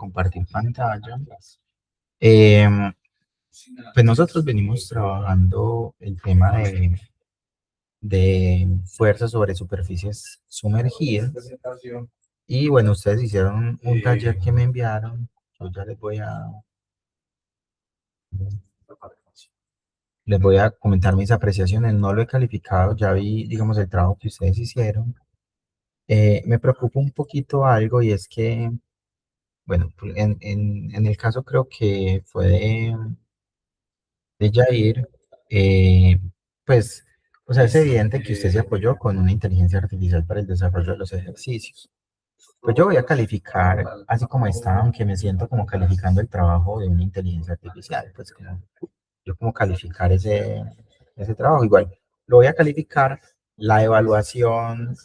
compartir pantalla. Eh, pues nosotros venimos trabajando el tema de fuerza sobre superficies sumergidas. Y bueno, ustedes hicieron un taller que me enviaron. Yo ya les voy a comentar mis apreciaciones. No lo he calificado, ya vi, digamos, el trabajo que ustedes hicieron. Me preocupa un poquito algo y es que, bueno, en el caso creo que fue de Jair, eh, pues, o sea, es evidente que usted se apoyó con una inteligencia artificial para el desarrollo de los ejercicios. Pues yo voy a calificar así como está, aunque me siento como calificando el trabajo de una inteligencia artificial, pues como, yo como calificar ese trabajo, igual, lo voy a calificar. La evaluación,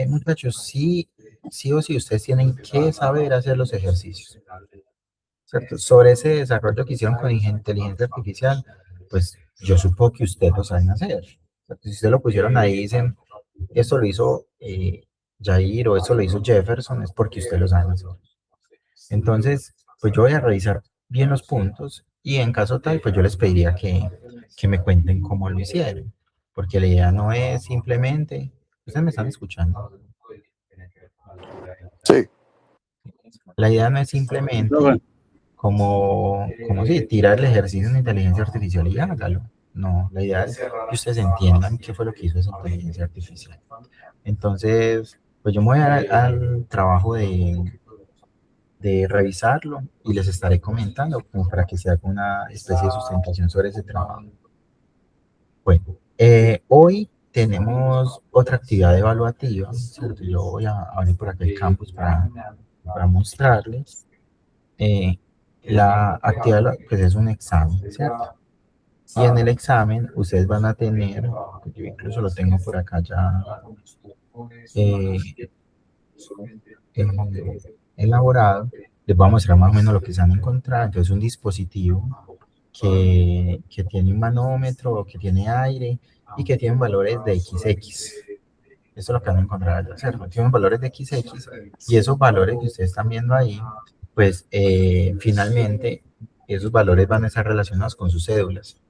muchachos, sí o sí, ustedes tienen que saber hacer los ejercicios, ¿cierto? Sobre ese desarrollo que hicieron con inteligencia artificial, pues yo supongo que ustedes lo saben hacer. Si ustedes lo pusieron ahí, dicen, esto lo hizo Jair o esto lo hizo Jefferson, es porque ustedes lo saben hacer. Entonces, pues yo voy a revisar bien los puntos y en caso tal, pues yo les pediría que me cuenten cómo lo hicieron, porque la idea no es simplemente, ustedes me están escuchando, Sí, la idea no es simplemente como si tirar el ejercicio en inteligencia artificial y hágalo. No, la idea es que ustedes entiendan qué fue lo que hizo esa inteligencia artificial. Entonces, pues yo me voy a dar al trabajo de revisarlo y les estaré comentando como para que se haga una especie de sustentación sobre ese trabajo. Bueno, hoy tenemos otra actividad evaluativa, ¿cierto? Yo voy a abrir por acá el campus para mostrarles. Eh, la actividad pues es un examen, ¿cierto? Y en el examen ustedes van a tener, yo incluso lo tengo por acá ya eh, elaborado, les voy a mostrar más o menos lo que se han encontrado. Entonces un dispositivo que tiene un manómetro, que tiene aire y que tiene valores de XX. Eso es lo que van a encontrar allá, ¿cierto? Tienen valores de XX y esos valores que ustedes están viendo ahí, pues finalmente esos valores van a estar relacionados con sus cédulas.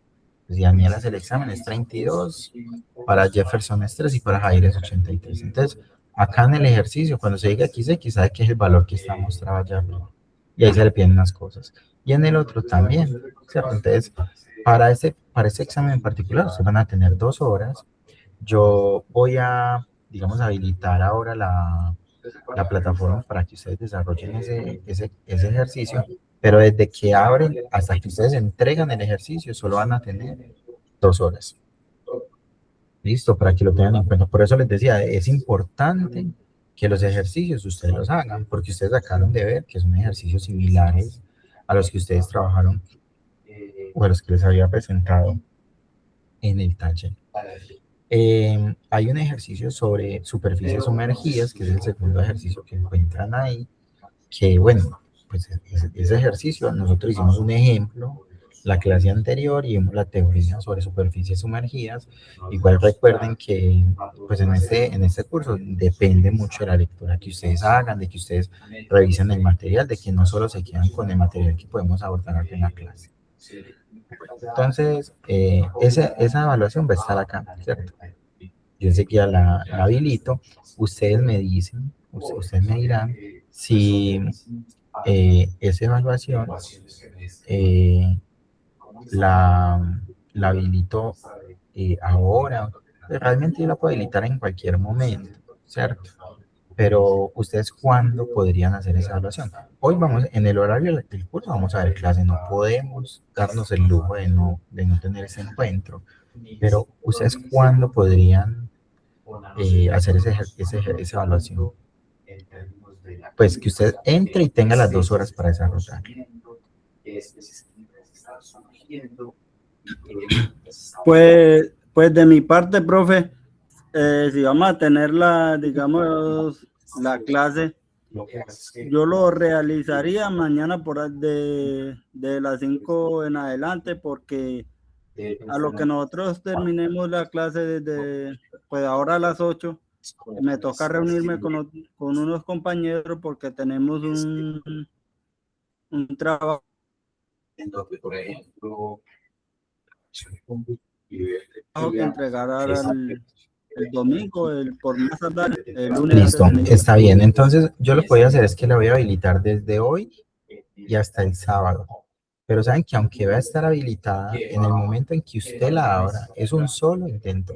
Pues Daniela el examen es 32, para Jefferson es 3 y para Jair es 83. Entonces, acá en el ejercicio, cuando se diga XX, sabe que es el valor que está mostrado allá. Y ahí se le piden unas cosas. Y en el otro también, ¿cierto? Entonces, para ese examen en particular, ustedes van a tener 2 horas. Yo voy a, digamos, habilitar ahora la plataforma para que ustedes desarrollen ese ejercicio, pero desde que abren hasta que ustedes entregan el ejercicio, solo van a tener 2 horas. Listo, para que lo tengan en cuenta. Por eso les decía, es importante que los ejercicios ustedes los hagan, porque ustedes acaban de ver que son ejercicios similares a los que ustedes trabajaron o a los que les había presentado en el taller. Hay un ejercicio sobre superficies sumergidas, que es el segundo ejercicio que encuentran ahí, que bueno, pues ese ejercicio nosotros hicimos un ejemplo la clase anterior y vimos la teoría sobre superficies sumergidas. Igual recuerden que pues en este curso depende mucho de la lectura que ustedes hagan, de que ustedes revisen el material, de que no solo se quedan con el material que podemos abordar en la clase. Entonces, esa evaluación va a estar acá, ¿cierto? Yo enseguida la habilito. Ustedes me dicen, ustedes me dirán si esa evaluación eh, la habilito ahora. Realmente yo la puedo habilitar en cualquier momento, ¿cierto? Pero ustedes cuándo podrían hacer esa evaluación. Hoy vamos, en el horario del curso vamos a ver clase, no podemos darnos el lujo de no tener ese encuentro, pero ustedes cuándo podrían hacer esa evaluación. Pues que usted entre y tenga las 2 horas para desarrollar. Pues de mi parte, profe, si vamos a tener digamos, la clase, yo lo realizaría mañana de las 5 en adelante, porque a lo que nosotros terminemos la clase pues ahora a las 8, me toca reunirme con unos compañeros porque tenemos un trabajo en donde, por ejemplo, que entregar el domingo, por más tardar, el lunes listo, antes de iniciar. está bien. Entonces, yo lo que voy a hacer es que la voy a habilitar desde hoy y hasta el sábado. Pero saben que aunque va a estar habilitada, en el momento en que usted la abra, es un solo intento.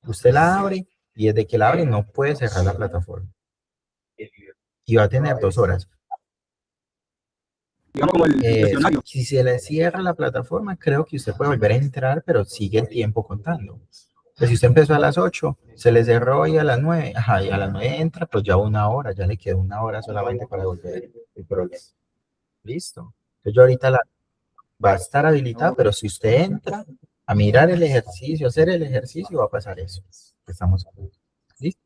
Usted la abre y desde que la abre no puede cerrar la plataforma. Y va a tener 2 horas. Digamos como el cuestionario. Si se le cierra la plataforma, creo que usted puede volver a entrar, pero sigue el tiempo contando. Pues si usted empezó a las 8, se le cerró y a las 9, ajá, y a las 9 entra, pues ya 1 hora, ya le queda 1 hora solamente para volver el problema. Listo. Entonces yo ahorita va a estar habilitada, pero si usted entra a mirar el ejercicio, hacer el ejercicio, va a pasar eso que estamos hablando. ¿Listo?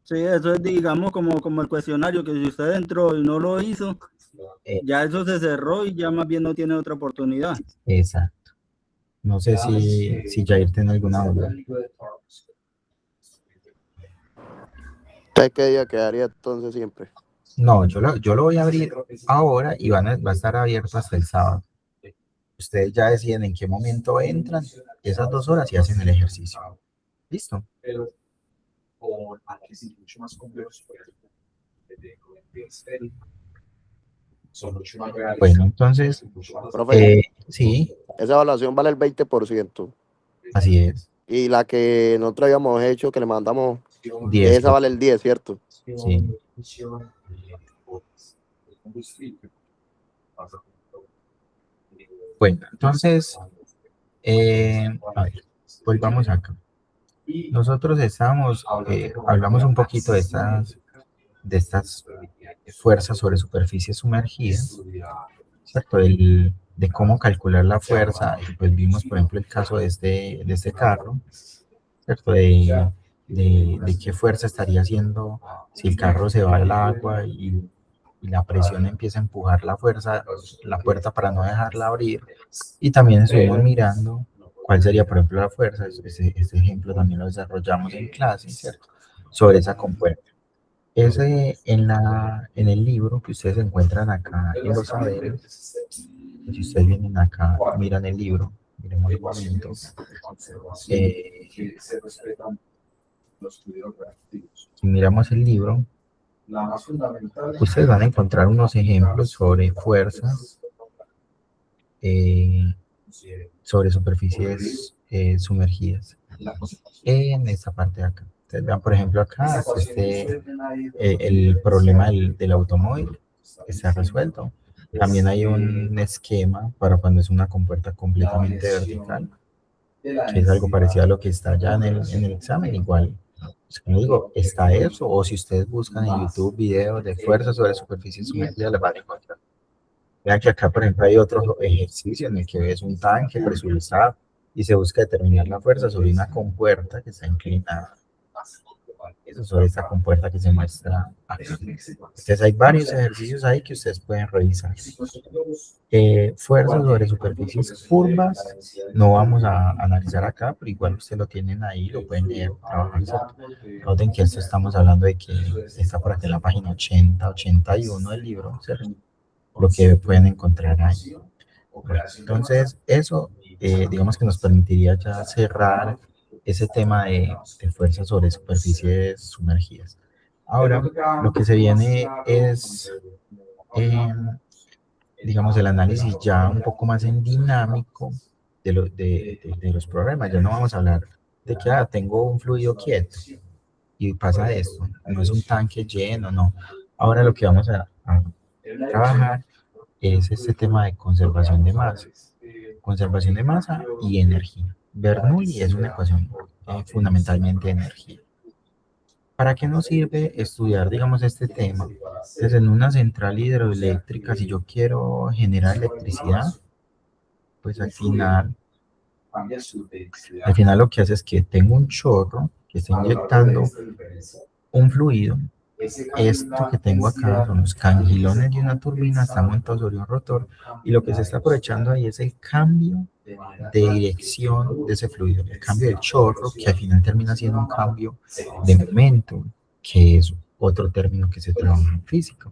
Sí, eso es, digamos, como el cuestionario, que si usted entró y no lo hizo, ya eso se cerró y ya más bien no tiene otra oportunidad. Exacto. No sé si Jair tiene alguna duda. ¿Usted qué día quedaría entonces siempre? No, yo lo voy a abrir ahora y va a estar abierto hasta el sábado. Ustedes ya deciden en qué momento entran, esas 2 horas y hacen el ejercicio. ¿Listo? Bueno, entonces, Profe, sí, esa evaluación vale el 20%. así es. Y la que nosotros habíamos hecho, que le mandamos, 10. esa vale el 10, ¿cierto? Sí. Bueno, entonces, a ver, volvamos acá. Nosotros hablamos un poquito de estas fuerzas sobre superficies sumergidas, ¿cierto? De cómo calcular la fuerza, y pues vimos, por ejemplo, el caso de este carro, ¿cierto? De qué fuerza estaría haciendo si el carro se va al agua y la presión empieza a empujar la puerta para no dejarla abrir. Y también estuvimos mirando cuál sería, por ejemplo, la fuerza. Este ejemplo también lo desarrollamos en clase, ¿cierto? Sobre esa compuerta. Ese en el libro que ustedes encuentran acá en los saberes, si ustedes vienen acá, miran el libro, miremos un momento. Si miramos el libro, ustedes van a encontrar unos ejemplos sobre fuerzas sobre superficies sumergidas en esta parte de acá. Ustedes vean, por ejemplo, acá el problema del automóvil está resuelto. También hay un esquema para cuando es una compuerta completamente vertical, que es algo parecido a lo que está ya en el examen. Igual, pues, como digo, está eso, o si ustedes buscan en YouTube videos de fuerzas sobre superficies sumergidas, les van a encontrar. Vean que acá, por ejemplo, hay otro ejercicio en el que ves un tanque presurizado y se busca determinar la fuerza sobre una compuerta que está inclinada. Eso sobre esta compuerta que se muestra acá. Entonces hay varios ejercicios ahí que ustedes pueden revisar. Fuerzas sobre superficies curvas no vamos a analizar acá, pero igual ustedes lo tienen ahí, lo pueden leer, trabajar. Noten que esto estamos hablando de que está por aquí en la página 80, 81 del libro, ¿cierto? Lo que pueden encontrar ahí. Entonces, eso, digamos que nos permitiría ya cerrar ese tema de fuerza sobre superficies sumergidas. Ahora, lo que se viene es, digamos, el análisis ya un poco más en dinámico de los problemas. Ya no vamos a hablar de que tengo un fluido quieto y pasa esto. No es un tanque lleno, no. Ahora lo que vamos a trabajar es este tema de conservación de masa y energía. Bernoulli es una ecuación fundamentalmente de energía. ¿Para qué nos sirve estudiar, digamos, este tema? Entonces, en una central hidroeléctrica, si yo quiero generar electricidad, pues al final lo que hace es que tengo un chorro que está inyectando un fluido. Esto que tengo acá son los cangilones de una turbina, está montado sobre un rotor y lo que se está aprovechando ahí es el cambio de dirección de ese fluido, el cambio del chorro, que al final termina siendo un cambio de momento, que es otro término que se trabaja en física.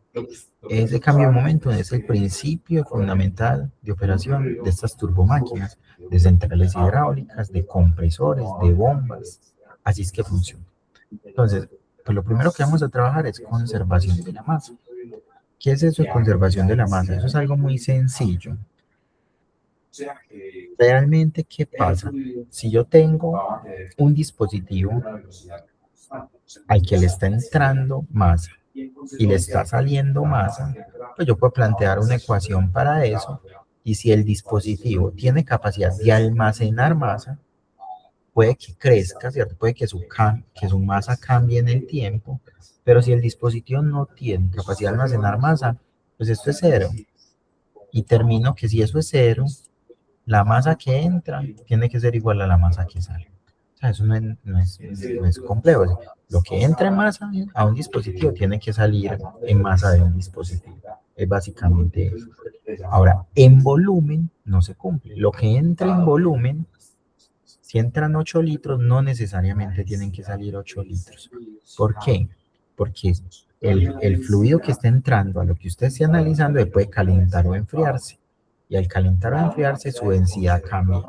Ese cambio de momento es el principio fundamental de operación de estas turbomáquinas, de centrales hidráulicas, de compresores, de bombas. Así es que funciona. Entonces, pues lo primero que vamos a trabajar es conservación de la masa. ¿Qué es eso de conservación de la masa? Eso es algo muy sencillo. Realmente, ¿qué pasa? Si yo tengo un dispositivo al que le está entrando masa y le está saliendo masa, pues yo puedo plantear una ecuación para eso. Y si el dispositivo tiene capacidad de almacenar masa, puede que crezca, ¿cierto? Puede que su masa cambie en el tiempo, pero si el dispositivo no tiene capacidad de almacenar masa, pues esto es cero. Y termino que si eso es cero, la masa que entra tiene que ser igual a la masa que sale. O sea, eso no es complejo. Lo que entra en masa a un dispositivo tiene que salir en masa de un dispositivo. Es básicamente eso. Ahora, en volumen no se cumple. Lo que entra en volumen, si entran 8 litros, no necesariamente tienen que salir 8 litros. ¿Por qué? Porque el fluido que está entrando a lo que usted esté analizando puede calentar o enfriarse. Y al calentar o enfriarse, su densidad cambia.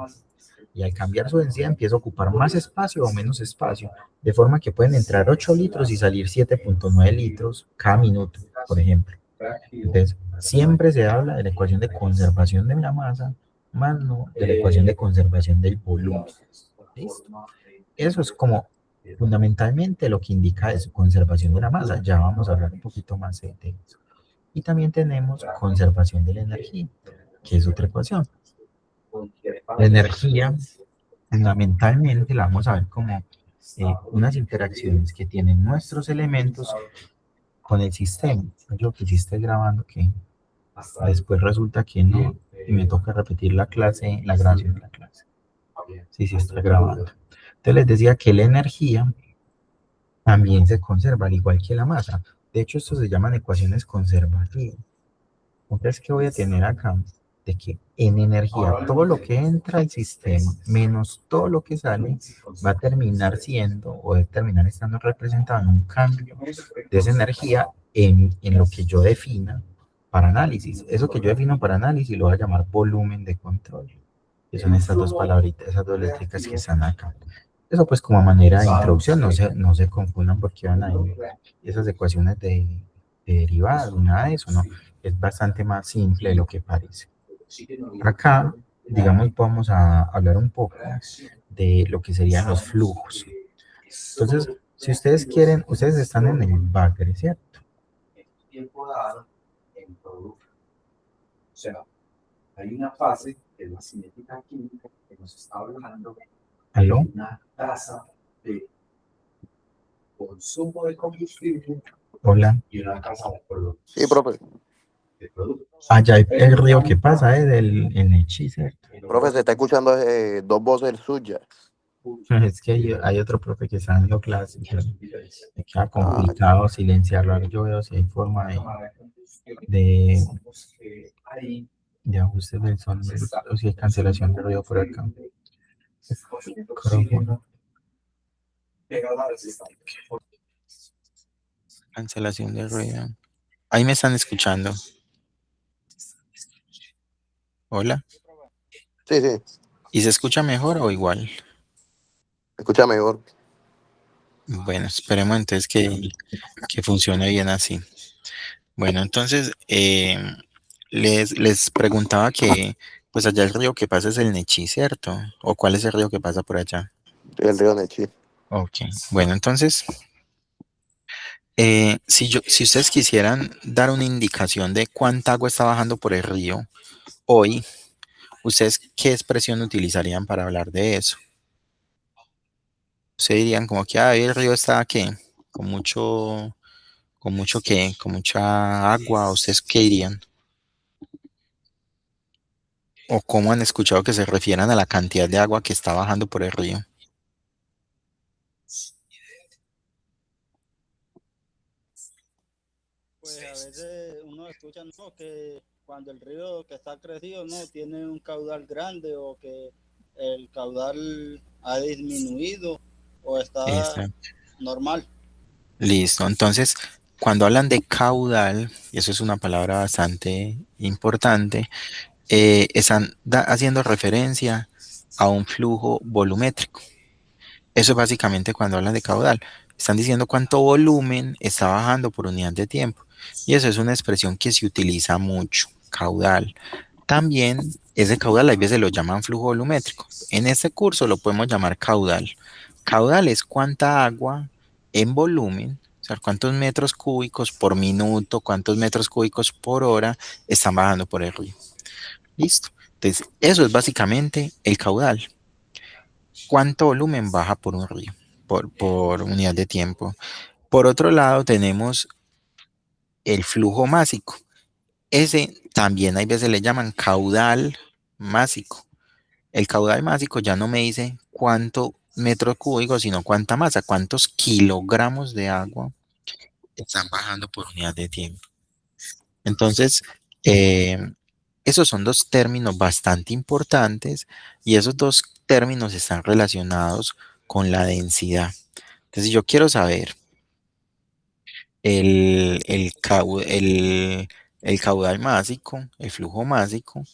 Y al cambiar su densidad, empieza a ocupar más espacio o menos espacio. De forma que pueden entrar 8 litros y salir 7.9 litros cada minuto, por ejemplo. Entonces, siempre se habla de la ecuación de conservación de la masa, más no de la ecuación de conservación del volumen. ¿Listo? Eso es como fundamentalmente lo que indica es conservación de la masa. Ya vamos a hablar un poquito más de eso. Y también tenemos conservación de la energía, que es otra ecuación. La energía, fundamentalmente, la vamos a ver como unas interacciones que tienen nuestros elementos con el sistema. Yo que sí estoy grabando que después resulta que no, y me toca repetir la clase, la grabación de la clase. Sí, sí estoy grabando. Entonces les decía que la energía también se conserva, al igual que la masa. De hecho, esto se llaman ecuaciones conservativas. Entonces, ¿qué voy a tener acá? De que en energía, todo lo que entra al sistema, menos todo lo que sale, va a terminar siendo, o va a terminar estando representado en un cambio de esa energía en lo que yo defina para análisis. Eso que yo defino para análisis lo voy a llamar volumen de control. Que son estas dos palabritas, esas dos letricas que están acá. Eso pues como manera de introducción, no se confundan porque van a ir esas ecuaciones de derivadas, nada de eso, no. Es bastante más simple de lo que parece. Acá, digamos, vamos a hablar un poco de lo que serían los flujos. Entonces, si ustedes quieren, ustedes están en el Bagre, ¿cierto? O sea, hay una fase de la cinética química que nos está hablando de una tasa de consumo de combustible. Hola. Y una tasa de producción. Sí, profe. Allá el río que pasa es el Nechí, ¿cierto? Profe, se está escuchando dos voces suyas. Es que hay otro profe que está dando clases, pero me queda complicado silenciarlo. Ahora yo veo si hay forma de ajuste del sonido o si hay cancelación de ruido por acá. Micrófono. Cancelación de ruido. Ahí me están escuchando. Hola. Sí, sí. ¿Y se escucha mejor o igual? Escucha mejor. Bueno, esperemos entonces que funcione bien así. Bueno, entonces les preguntaba que pues allá el río que pasa es el Nechí, ¿cierto? ¿O cuál es el río que pasa por allá? El río Nechí. Ok, bueno, entonces si ustedes quisieran dar una indicación de cuánta agua está bajando por el río hoy, ¿ustedes qué expresión utilizarían para hablar de eso? Ustedes dirían como que el río está ¿qué? Con mucho ¿qué? Con mucha agua, ¿ustedes qué dirían? ¿O cómo han escuchado que se refieran a la cantidad de agua que está bajando por el río? Pues a veces uno escucha, ¿no?, que cuando el río que está crecido, ¿no?, tiene un caudal grande o que el caudal ha disminuido o está Exacto. normal. Listo. Entonces, cuando hablan de caudal, y eso es una palabra bastante importante, están haciendo referencia a un flujo volumétrico. Eso es básicamente cuando hablan de caudal. Están diciendo cuánto volumen está bajando por unidad de tiempo. Y eso es una expresión que se utiliza mucho, caudal. También ese caudal a veces lo llaman flujo volumétrico. En este curso lo podemos llamar caudal. Caudal es cuánta agua en volumen, o sea, cuántos metros cúbicos por minuto, cuántos metros cúbicos por hora están bajando por el río. Listo. Entonces, eso es básicamente el caudal. ¿Cuánto volumen baja por un río, por unidad de tiempo? Por otro lado, tenemos el flujo másico. Ese también hay veces le llaman caudal másico. El caudal másico ya no me dice cuánto metro cúbico, sino cuánta masa, cuántos kilogramos de agua están bajando por unidad de tiempo. Entonces, eh, esos son dos términos bastante importantes y esos dos términos están relacionados con la densidad. Entonces, yo quiero saber el caudal másico, el flujo másico,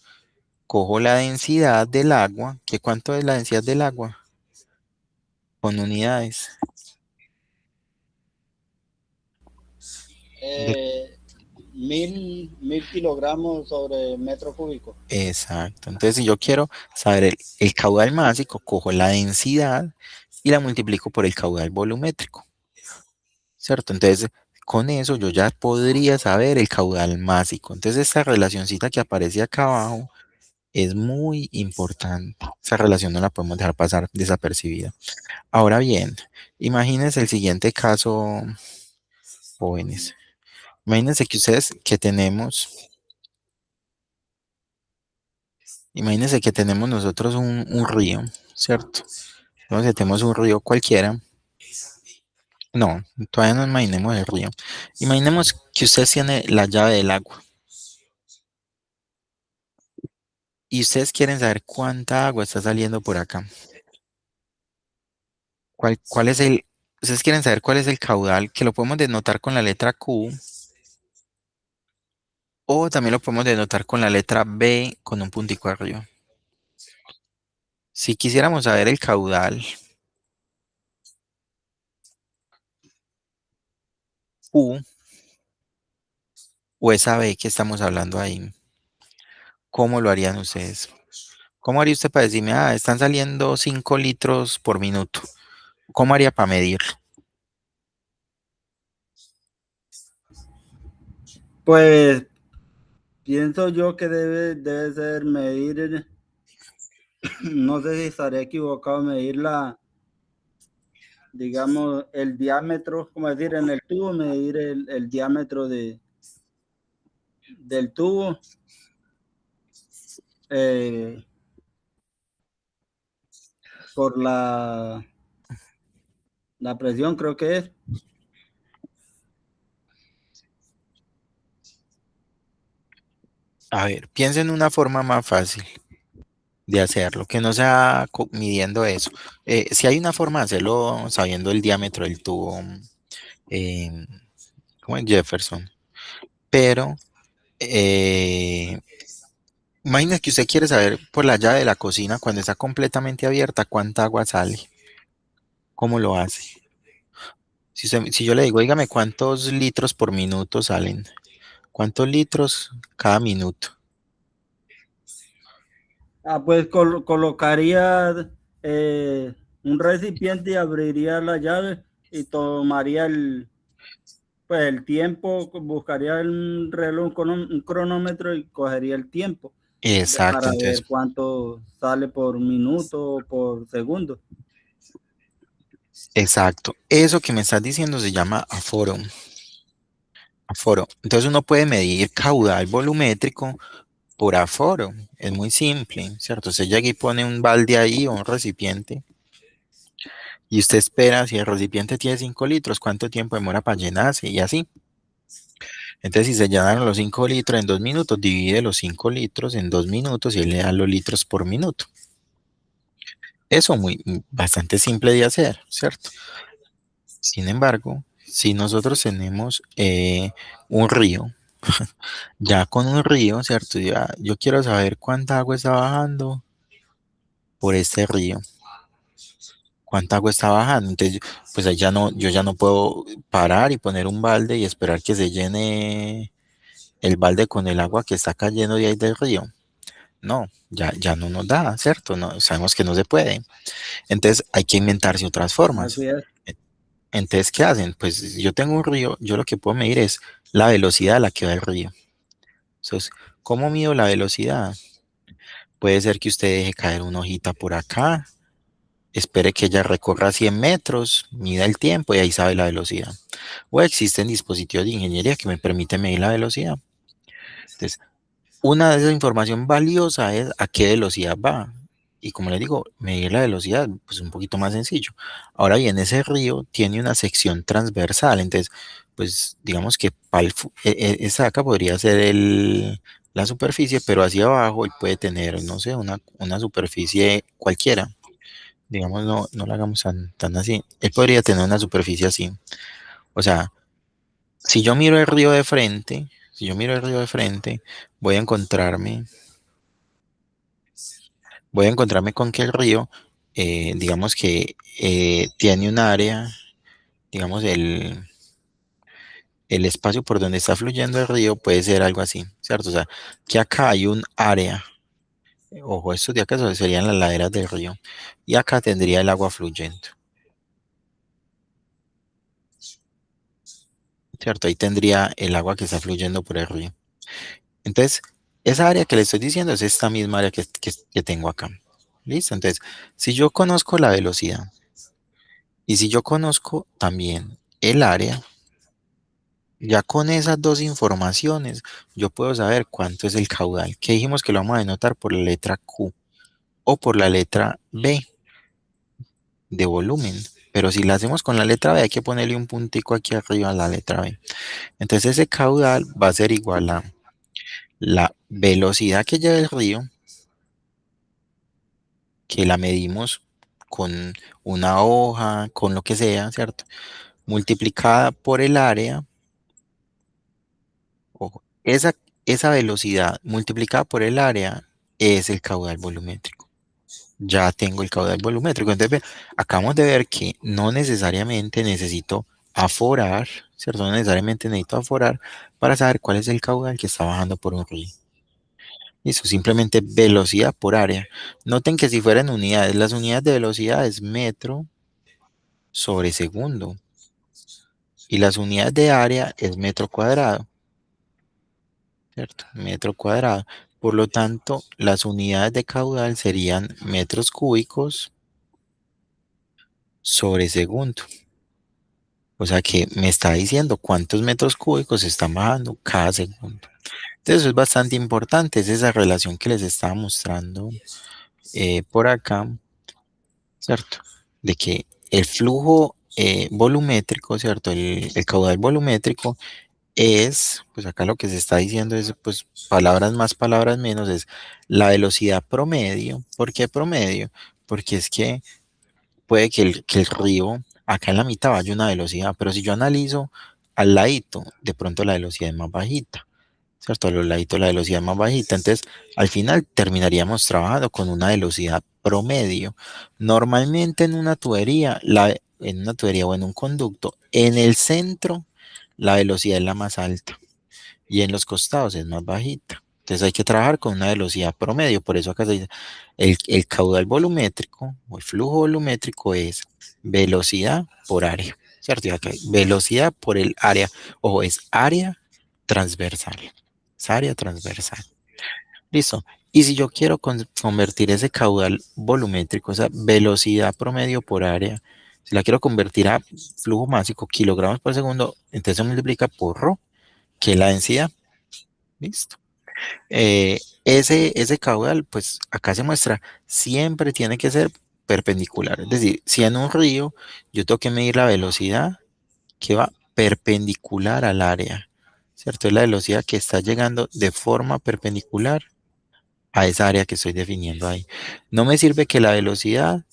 cojo la densidad del agua, ¿que cuánto es la densidad del agua? Con unidades. De- 1000 kilogramos sobre metro cúbico. Exacto. Entonces, si yo quiero saber el caudal másico, cojo la densidad y la multiplico por el caudal volumétrico, ¿cierto? Entonces, con eso yo ya podría saber el caudal másico. Entonces, esta relacioncita que aparece acá abajo es muy importante. Esa relación no la podemos dejar pasar desapercibida. Ahora bien, imagínense el siguiente caso, jóvenes. Imagínense que ustedes que tenemos, imagínense que tenemos nosotros un río, ¿cierto? Entonces tenemos un río cualquiera. No, todavía no imaginemos el río. Imaginemos que ustedes tienen la llave del agua y ustedes quieren saber cuánta agua está saliendo por acá. ¿Cuál es ustedes quieren saber cuál es el caudal, que lo podemos denotar con la letra Q o también lo podemos denotar con la letra B con un puntico arriba. Si quisiéramos saber el caudal Q o esa B que estamos hablando ahí, ¿cómo lo harían ustedes? ¿Cómo haría usted para decirme, están saliendo 5 litros por minuto? ¿Cómo haría para medirlo? Pues pienso yo que debe ser medir, no sé si estaré equivocado, medir digamos, el diámetro, como decir, en el tubo, medir el diámetro del tubo. Por la presión, creo que es. A ver, piensen en una forma más fácil de hacerlo, que no sea midiendo eso. Si hay una forma de hacerlo sabiendo el diámetro del tubo, eh, como en Jefferson, pero eh, imagina que usted quiere saber por la llave de la cocina cuando está completamente abierta cuánta agua sale. ¿Cómo lo hace? Si yo le digo, dígame cuántos litros por minuto salen, cuántos litros cada minuto. Pues colocaría un recipiente y abriría la llave y tomaría pues el tiempo, buscaría un reloj, un cronómetro y cogería el tiempo Exacto, para entonces, ver cuánto sale por minuto o por segundo. exacto. Eso que me estás diciendo se llama aforo. Aforo. Entonces uno puede medir caudal volumétrico por aforo. Es muy simple, ¿cierto? Usted llega y pone un balde ahí o un recipiente y usted espera, si el recipiente tiene 5 litros, cuánto tiempo demora para llenarse y así. Entonces, si se llenaron los 5 litros en 2 minutos, divide los 5 litros en 2 minutos y le da los litros por minuto. Eso bastante simple de hacer, ¿cierto? Sin embargo, si nosotros tenemos un río, ya con un río, ¿cierto? Yo quiero saber cuánta agua está bajando por este río. Cuánta agua está bajando. Entonces, pues ahí yo ya no puedo parar y poner un balde y esperar que se llene el balde con el agua que está cayendo de ahí del río. No, ya no nos da, ¿cierto? No, sabemos que no se puede. Entonces hay que inventarse otras formas. Así es. Entonces, ¿qué hacen? Pues yo tengo un río, yo lo que puedo medir es la velocidad a la que va el río. Entonces, ¿cómo mido la velocidad? Puede ser que usted deje caer una hojita por acá, espere que ella recorra 100 metros, mida el tiempo y ahí sabe la velocidad. O existen dispositivos de ingeniería que me permiten medir la velocidad. Entonces, una de esas información valiosa es a qué velocidad va. Y como les digo, medir la velocidad pues es un poquito más sencillo. Ahora bien, ese río tiene una sección transversal, entonces, pues digamos que esa de acá podría ser la superficie, pero hacia abajo él puede tener, no sé, una superficie cualquiera. Digamos, no la hagamos tan así. Él podría tener una superficie así. O sea, si yo miro el río de frente, si yo miro el río de frente, voy a encontrarme con que el río, digamos que tiene un área, digamos, el espacio por donde está fluyendo el río puede ser algo así, ¿cierto? O sea, que acá hay un área, ojo, estos de acá serían las laderas del río, y acá tendría el agua fluyendo, ¿cierto? Ahí tendría el agua que está fluyendo por el río. Entonces, esa área que le estoy diciendo es esta misma área que tengo acá. ¿Listo? Entonces, si yo conozco la velocidad y si yo conozco también el área, ya con esas dos informaciones, yo puedo saber cuánto es el caudal, que dijimos que lo vamos a denotar por la letra Q o por la letra B de volumen. Pero si la hacemos con la letra B, hay que ponerle un puntico aquí arriba a la letra B. Entonces ese caudal va a ser igual a la velocidad que lleva el río, que la medimos con una hoja, con lo que sea, ¿cierto? Multiplicada por el área. Ojo, esa velocidad multiplicada por el área es el caudal volumétrico. Ya tengo el caudal volumétrico. Entonces, acabamos de ver que no necesariamente necesito aforar, ¿cierto? No necesariamente necesito aforar para saber cuál es el caudal que está bajando por un río. Eso, simplemente velocidad por área. Noten que si fueran unidades, las unidades de velocidad es metro sobre segundo. Y las unidades de área es metro cuadrado. ¿Cierto? Metro cuadrado. Por lo tanto, las unidades de caudal serían metros cúbicos sobre segundo. O sea que me está diciendo cuántos metros cúbicos están bajando cada segundo. Entonces eso es bastante importante, es esa relación que les estaba mostrando por acá, ¿cierto? De que el flujo volumétrico, ¿cierto? El caudal volumétrico es, pues acá lo que se está diciendo es, pues palabras más, palabras menos, es la velocidad promedio. ¿Por qué promedio? Porque es que puede que el río acá en la mitad vaya una velocidad, pero si yo analizo al ladito, de pronto la velocidad es más bajita, ¿cierto? A los laditos la velocidad es más bajita, entonces al final terminaríamos trabajando con una velocidad promedio. Normalmente en una tubería, en una tubería o en un conducto, en el centro la velocidad es la más alta y en los costados es más bajita. Entonces hay que trabajar con una velocidad promedio, por eso acá se dice el caudal volumétrico o el flujo volumétrico es velocidad por área, ¿cierto? Y acá velocidad por el área, ojo, es área transversal, es área transversal. Listo. Y si yo quiero convertir ese caudal volumétrico, esa velocidad promedio por área, si la quiero convertir a flujo másico, kilogramos por segundo, entonces se multiplica por ρ, que es la densidad. Listo. Ese caudal, pues acá se muestra, siempre tiene que ser perpendicular. Es decir, si en un río yo tengo que medir la velocidad que va perpendicular al área, ¿cierto? Es la velocidad que está llegando de forma perpendicular a esa área que estoy definiendo ahí. No me sirve que la velocidad,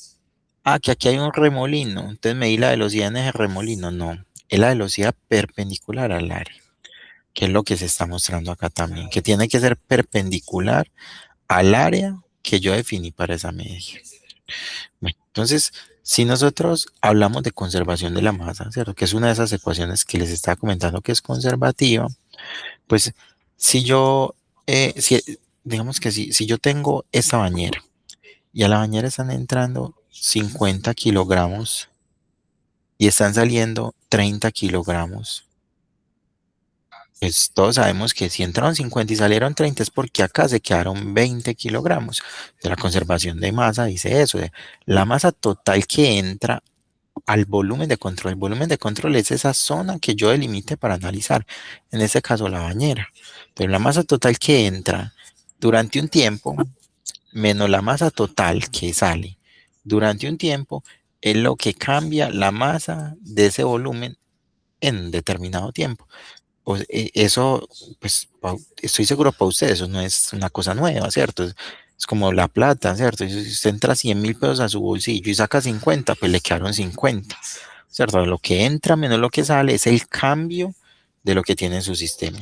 que aquí hay un remolino, entonces medí la velocidad en ese remolino, no. es la velocidad perpendicular al área, que es lo que se está mostrando acá también, que tiene que ser perpendicular al área que yo definí para esa medida. Bueno, entonces, si nosotros hablamos de conservación de la masa, ¿cierto? Que es una de esas ecuaciones que les estaba comentando que es conservativa, pues si yo, digamos que si yo tengo esta bañera y a la bañera están entrando 50 kilogramos y están saliendo 30 kilogramos, pues todos sabemos que si entraron 50 y salieron 30 es porque acá se quedaron 20 kilogramos. De la conservación de masa dice eso, de la masa total que entra al volumen de control. El volumen de control es esa zona que yo delimite para analizar, en este caso la bañera. Pero la masa total que entra durante un tiempo menos la masa total que sale durante un tiempo es lo que cambia la masa de ese volumen en un determinado tiempo. Pues, eso, pues, estoy seguro para ustedes, eso no es una cosa nueva, ¿cierto? Es como la plata, ¿cierto? Si usted entra 100.000 pesos a su bolsillo y saca 50, pues le quedaron 50, ¿cierto? Lo que entra menos lo que sale es el cambio de lo que tiene en su sistema.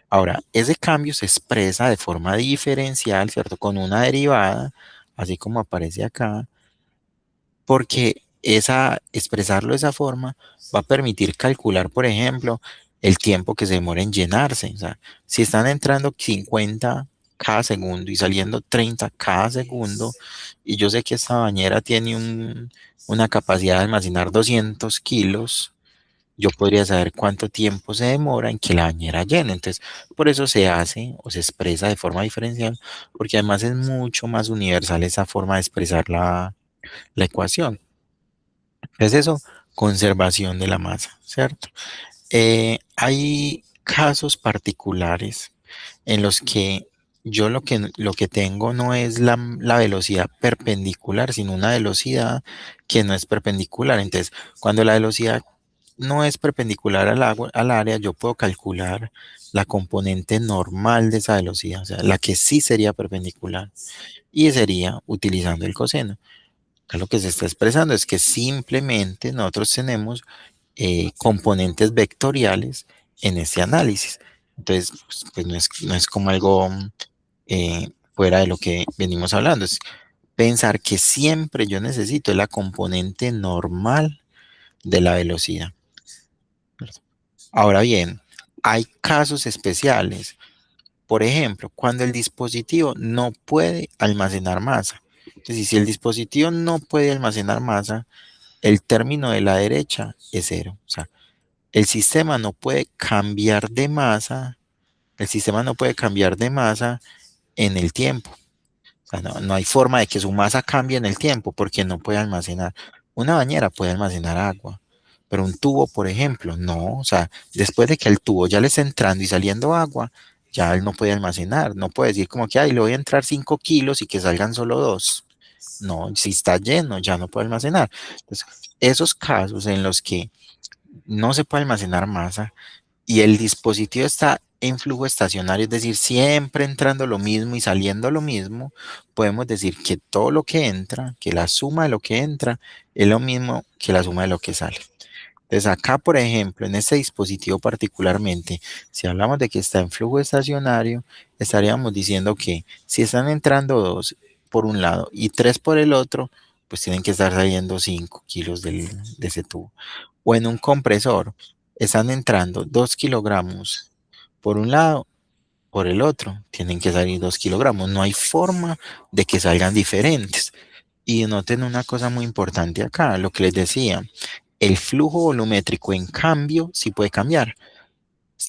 Ahora, ese cambio se expresa de forma diferencial, ¿cierto? Con una derivada, así como aparece acá, porque expresarlo de esa forma va a permitir calcular, por ejemplo, el tiempo que se demora en llenarse. O sea, si están entrando 50 cada segundo y saliendo 30 cada segundo, y yo sé que esta bañera tiene una capacidad de almacenar 200 kilos, yo podría saber cuánto tiempo se demora en que la bañera llene. Entonces, por eso se hace o se expresa de forma diferencial, porque además es mucho más universal esa forma de expresar la ecuación. Es eso, conservación de la masa, ¿cierto? Hay casos particulares en los que yo lo que tengo no es la velocidad perpendicular, sino una velocidad que no es perpendicular. Entonces, cuando la velocidad no es perpendicular al área, yo puedo calcular la componente normal de esa velocidad, o sea, la que sí sería perpendicular, y sería utilizando el coseno. Acá lo que se está expresando es que simplemente nosotros tenemos componentes vectoriales en este análisis. Entonces, pues no es como algo fuera de lo que venimos hablando. Es pensar que siempre yo necesito la componente normal de la velocidad. Ahora bien, hay casos especiales. Por ejemplo, cuando el dispositivo no puede almacenar masa. Es decir, si el dispositivo no puede almacenar masa, el término de la derecha es 0. O sea, el sistema no puede cambiar de masa, el sistema no puede cambiar de masa en el tiempo. O sea, no hay forma de que su masa cambie en el tiempo porque no puede almacenar. Una bañera puede almacenar agua, pero un tubo, por ejemplo, no. O sea, después de que el tubo ya le está entrando y saliendo agua, ya él no puede almacenar. No puede decir como que, ay, le voy a entrar 5 kilos y que salgan solo 2. No, si está lleno, ya no puede almacenar. Entonces, esos casos en los que no se puede almacenar masa y el dispositivo está en flujo estacionario, es decir, siempre entrando lo mismo y saliendo lo mismo, podemos decir que todo lo que entra, que la suma de lo que entra es lo mismo que la suma de lo que sale. Entonces acá, por ejemplo, en este dispositivo particularmente, si hablamos de que está en flujo estacionario, estaríamos diciendo que si están entrando 2 por un lado y 3 por el otro, pues tienen que estar saliendo 5 kilos de ese tubo. O en un compresor, están entrando 2 kilogramos por un lado, por el otro, tienen que salir 2 kilogramos. No hay forma de que salgan diferentes. Y noten una cosa muy importante acá, lo que les decía, el flujo volumétrico en cambio sí puede cambiar.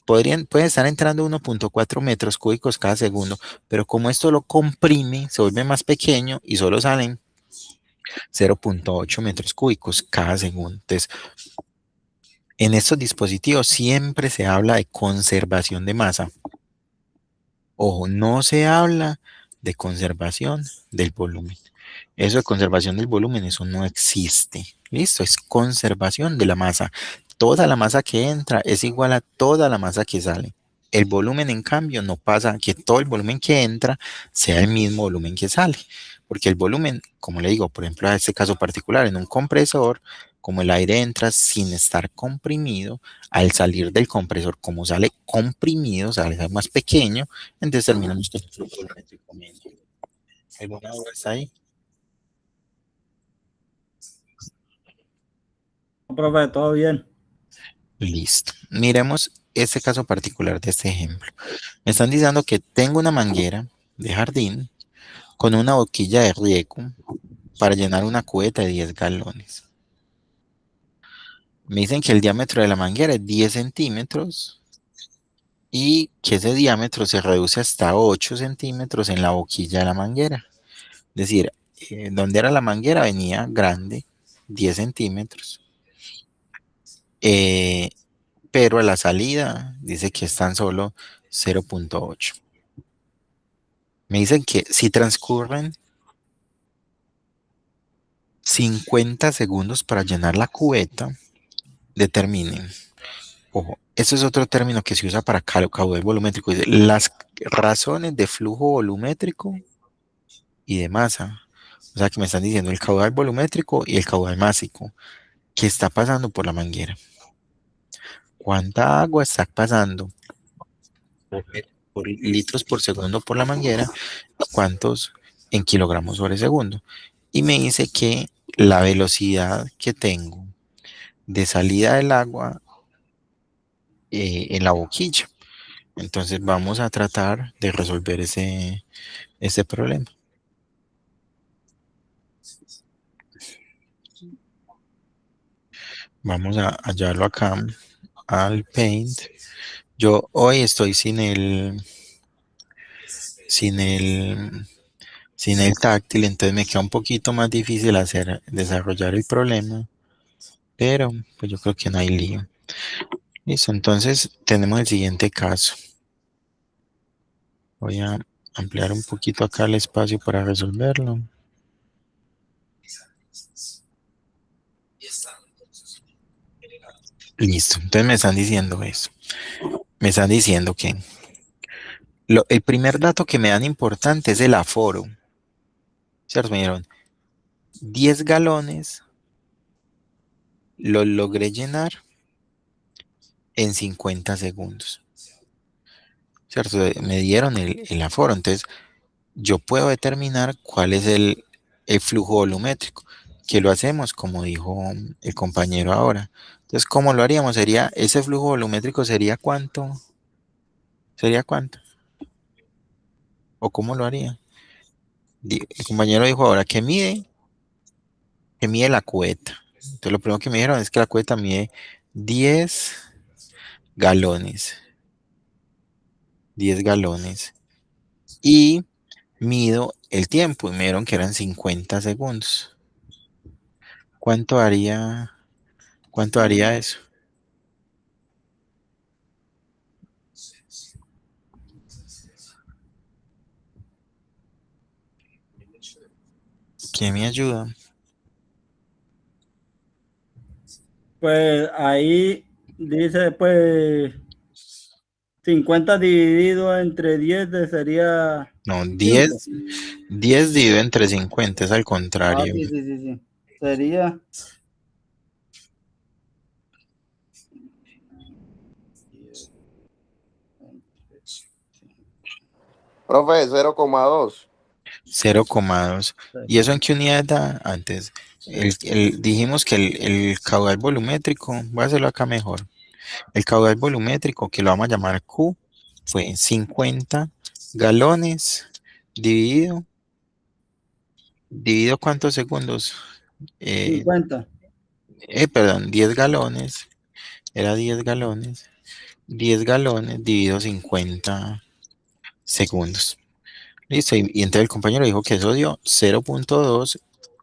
Pueden estar entrando 1.4 metros cúbicos cada segundo, pero como esto lo comprime, se vuelve más pequeño y solo salen 0.8 metros cúbicos cada segundo. Entonces, en estos dispositivos siempre se habla de conservación de masa. Ojo, no se habla de conservación del volumen. Eso de conservación del volumen, eso no existe. Listo, es conservación de la masa. Toda la masa que entra es igual a toda la masa que sale. El volumen, en cambio, no pasa que todo el volumen que entra sea el mismo volumen que sale. Porque el volumen, como le digo, por ejemplo, en este caso particular, en un compresor, como el aire entra sin estar comprimido, al salir del compresor, como sale comprimido, sale más pequeño, entonces terminamos con el flujo volumétrico medio. ¿Alguna duda está ahí? No, profe, todo bien. Listo. Miremos este caso particular de este ejemplo. Me están diciendo que tengo una manguera de jardín con una boquilla de riego para llenar una cubeta de 10 galones. Me dicen que el diámetro de la manguera es 10 centímetros y que ese diámetro se reduce hasta 8 centímetros en la boquilla de la manguera. Es decir, donde era la manguera venía grande, 10 centímetros. Pero a la salida dice que es tan solo 0.8. Me dicen que si transcurren 50 segundos para llenar la cubeta, determinen. Ojo, eso es otro término que se usa para caudal volumétrico. Dice, las razones de flujo volumétrico y de masa. O sea que me están diciendo el caudal volumétrico y el caudal másico que está pasando por la manguera. ¿Cuánta agua está pasando por litros por segundo por la manguera? ¿Cuántos en kilogramos sobre segundo? Y me dice que la velocidad que tengo de salida del agua en la boquilla. Entonces vamos a tratar de resolver ese problema. Vamos a hallarlo acá al Paint. Yo hoy estoy sin el táctil, entonces me queda un poquito más difícil desarrollar el problema, pero pues yo creo que no hay lío. Listo, entonces tenemos el siguiente caso. Voy a ampliar un poquito acá el espacio para resolverlo. Listo, entonces me están diciendo eso. Me están diciendo que el primer dato que me dan importante es el aforo. ¿Cierto? Me dieron 10 galones, lo logré llenar en 50 segundos. ¿Cierto? Me dieron el aforo, entonces yo puedo determinar cuál es el flujo volumétrico, que lo hacemos como dijo el compañero ahora. Entonces, ¿cómo lo haríamos? Ese flujo volumétrico sería ¿cuánto? ¿Sería cuánto? ¿O cómo lo haría? El compañero dijo ahora que mide la cubeta. Entonces, lo primero que me dijeron es que la cubeta mide 10 galones. 10 galones. Y mido el tiempo y me dieron que eran 50 segundos. ¿Cuánto haría eso? ¿Quién me ayuda? Pues ahí dice, pues 50 dividido entre 10 sería... No, 10 dividido entre 50 es al Ah, contrario. sí. Sería... Profe, 0,2. 0,2. ¿Y eso en qué unidad da antes? Dijimos que el caudal volumétrico, voy a hacerlo acá mejor. El caudal volumétrico, que lo vamos a llamar Q, fue 50 galones dividido ¿cuántos segundos? 50. Perdón, 10 galones. Era 10 galones. 10 galones dividido 50 segundos. Listo, y entonces el compañero dijo que eso dio 0.2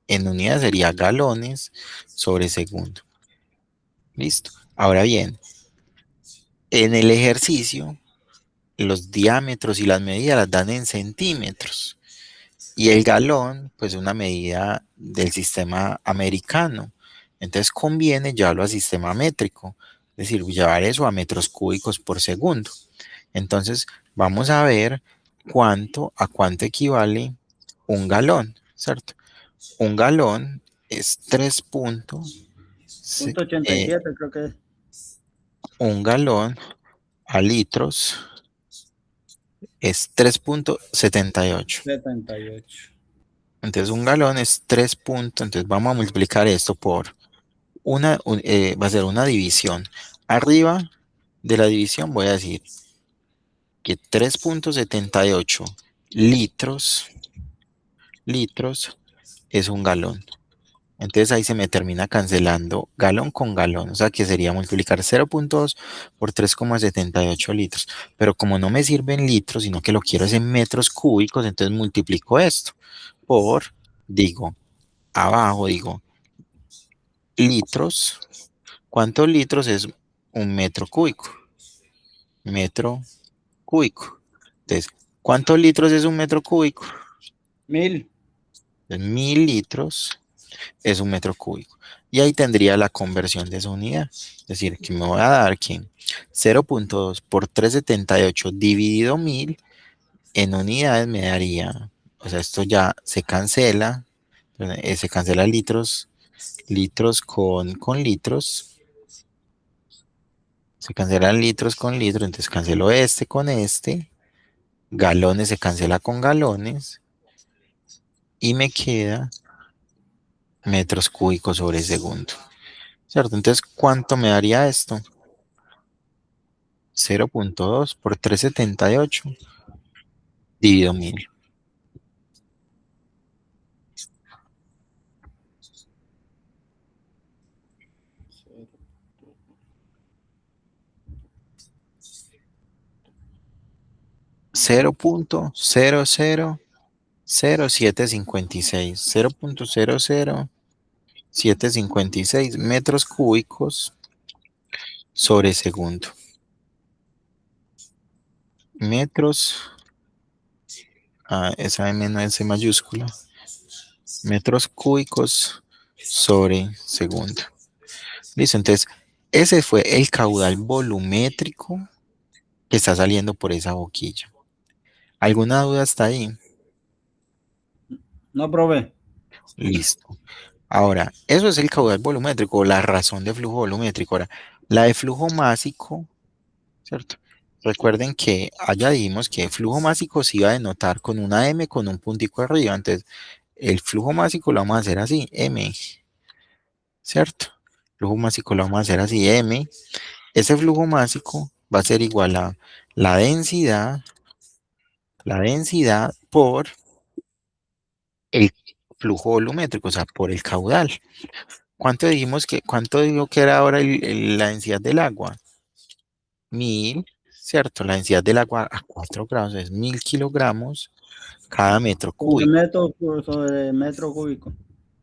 en unidad sería galones sobre segundo. Listo. Ahora bien, en el ejercicio, los diámetros y las medidas las dan en centímetros. Y el galón, pues es una medida del sistema americano. Entonces conviene llevarlo a sistema métrico, es decir, llevar eso a metros cúbicos por segundo. Entonces vamos a ver a cuánto equivale un galón, ¿cierto? Un galón es 3.0 Sí, 0.87 creo que es. un galón a litros es 3.78. 78. Entonces un galón es 3 puntos. Entonces vamos a multiplicar esto por va a ser una división. Arriba de la división voy a decir que 3.78 litros es un galón. Entonces ahí se me termina cancelando galón con galón, o sea que sería multiplicar 0.2 por 3,78 litros. Pero como no me sirven litros, sino que lo quiero es en metros cúbicos, entonces multiplico esto por, abajo digo, litros. ¿Cuántos litros es un metro cúbico? Metro cúbico. Entonces, ¿cuántos litros es un metro cúbico? 1000. 1000 litros es un metro cúbico. Y ahí tendría la conversión de esa unidad. Es decir, que me voy a dar que 0.2 por 378 dividido 1000 en unidades me daría, o sea, esto ya se cancela litros, con litros, se cancelan litros con litros, entonces cancelo este con este, galones se cancela con galones, y me queda metros cúbicos sobre segundo. ¿Cierto? Entonces, ¿cuánto me daría esto? 0.2 por 378 dividido 1000. Cero punto cero cero cero siete cincuenta y seis 0.00756 metros cúbicos sobre segundo. Metros, esa M no es mayúscula, metros cúbicos sobre segundo. Listo, entonces ese fue el caudal volumétrico que está saliendo por esa boquilla. ¿Alguna duda hasta ahí? No, profe. Listo. Ahora, eso es el caudal volumétrico, la razón de flujo volumétrico. Ahora, la de flujo másico, ¿cierto? Recuerden que allá dijimos que flujo másico se iba a denotar con una M con un puntico arriba. Entonces, el flujo másico lo vamos a hacer así, M, ¿cierto? Flujo másico lo vamos a hacer así, M. Ese flujo másico va a ser igual a la densidad por el flujo volumétrico, o sea, por el caudal. ¿Cuánto dijo que era ahora la densidad del agua? 1000, ¿cierto? La densidad del agua a 4 grados es 1000 kilogramos cada metro cúbico. Sobre metro cúbico.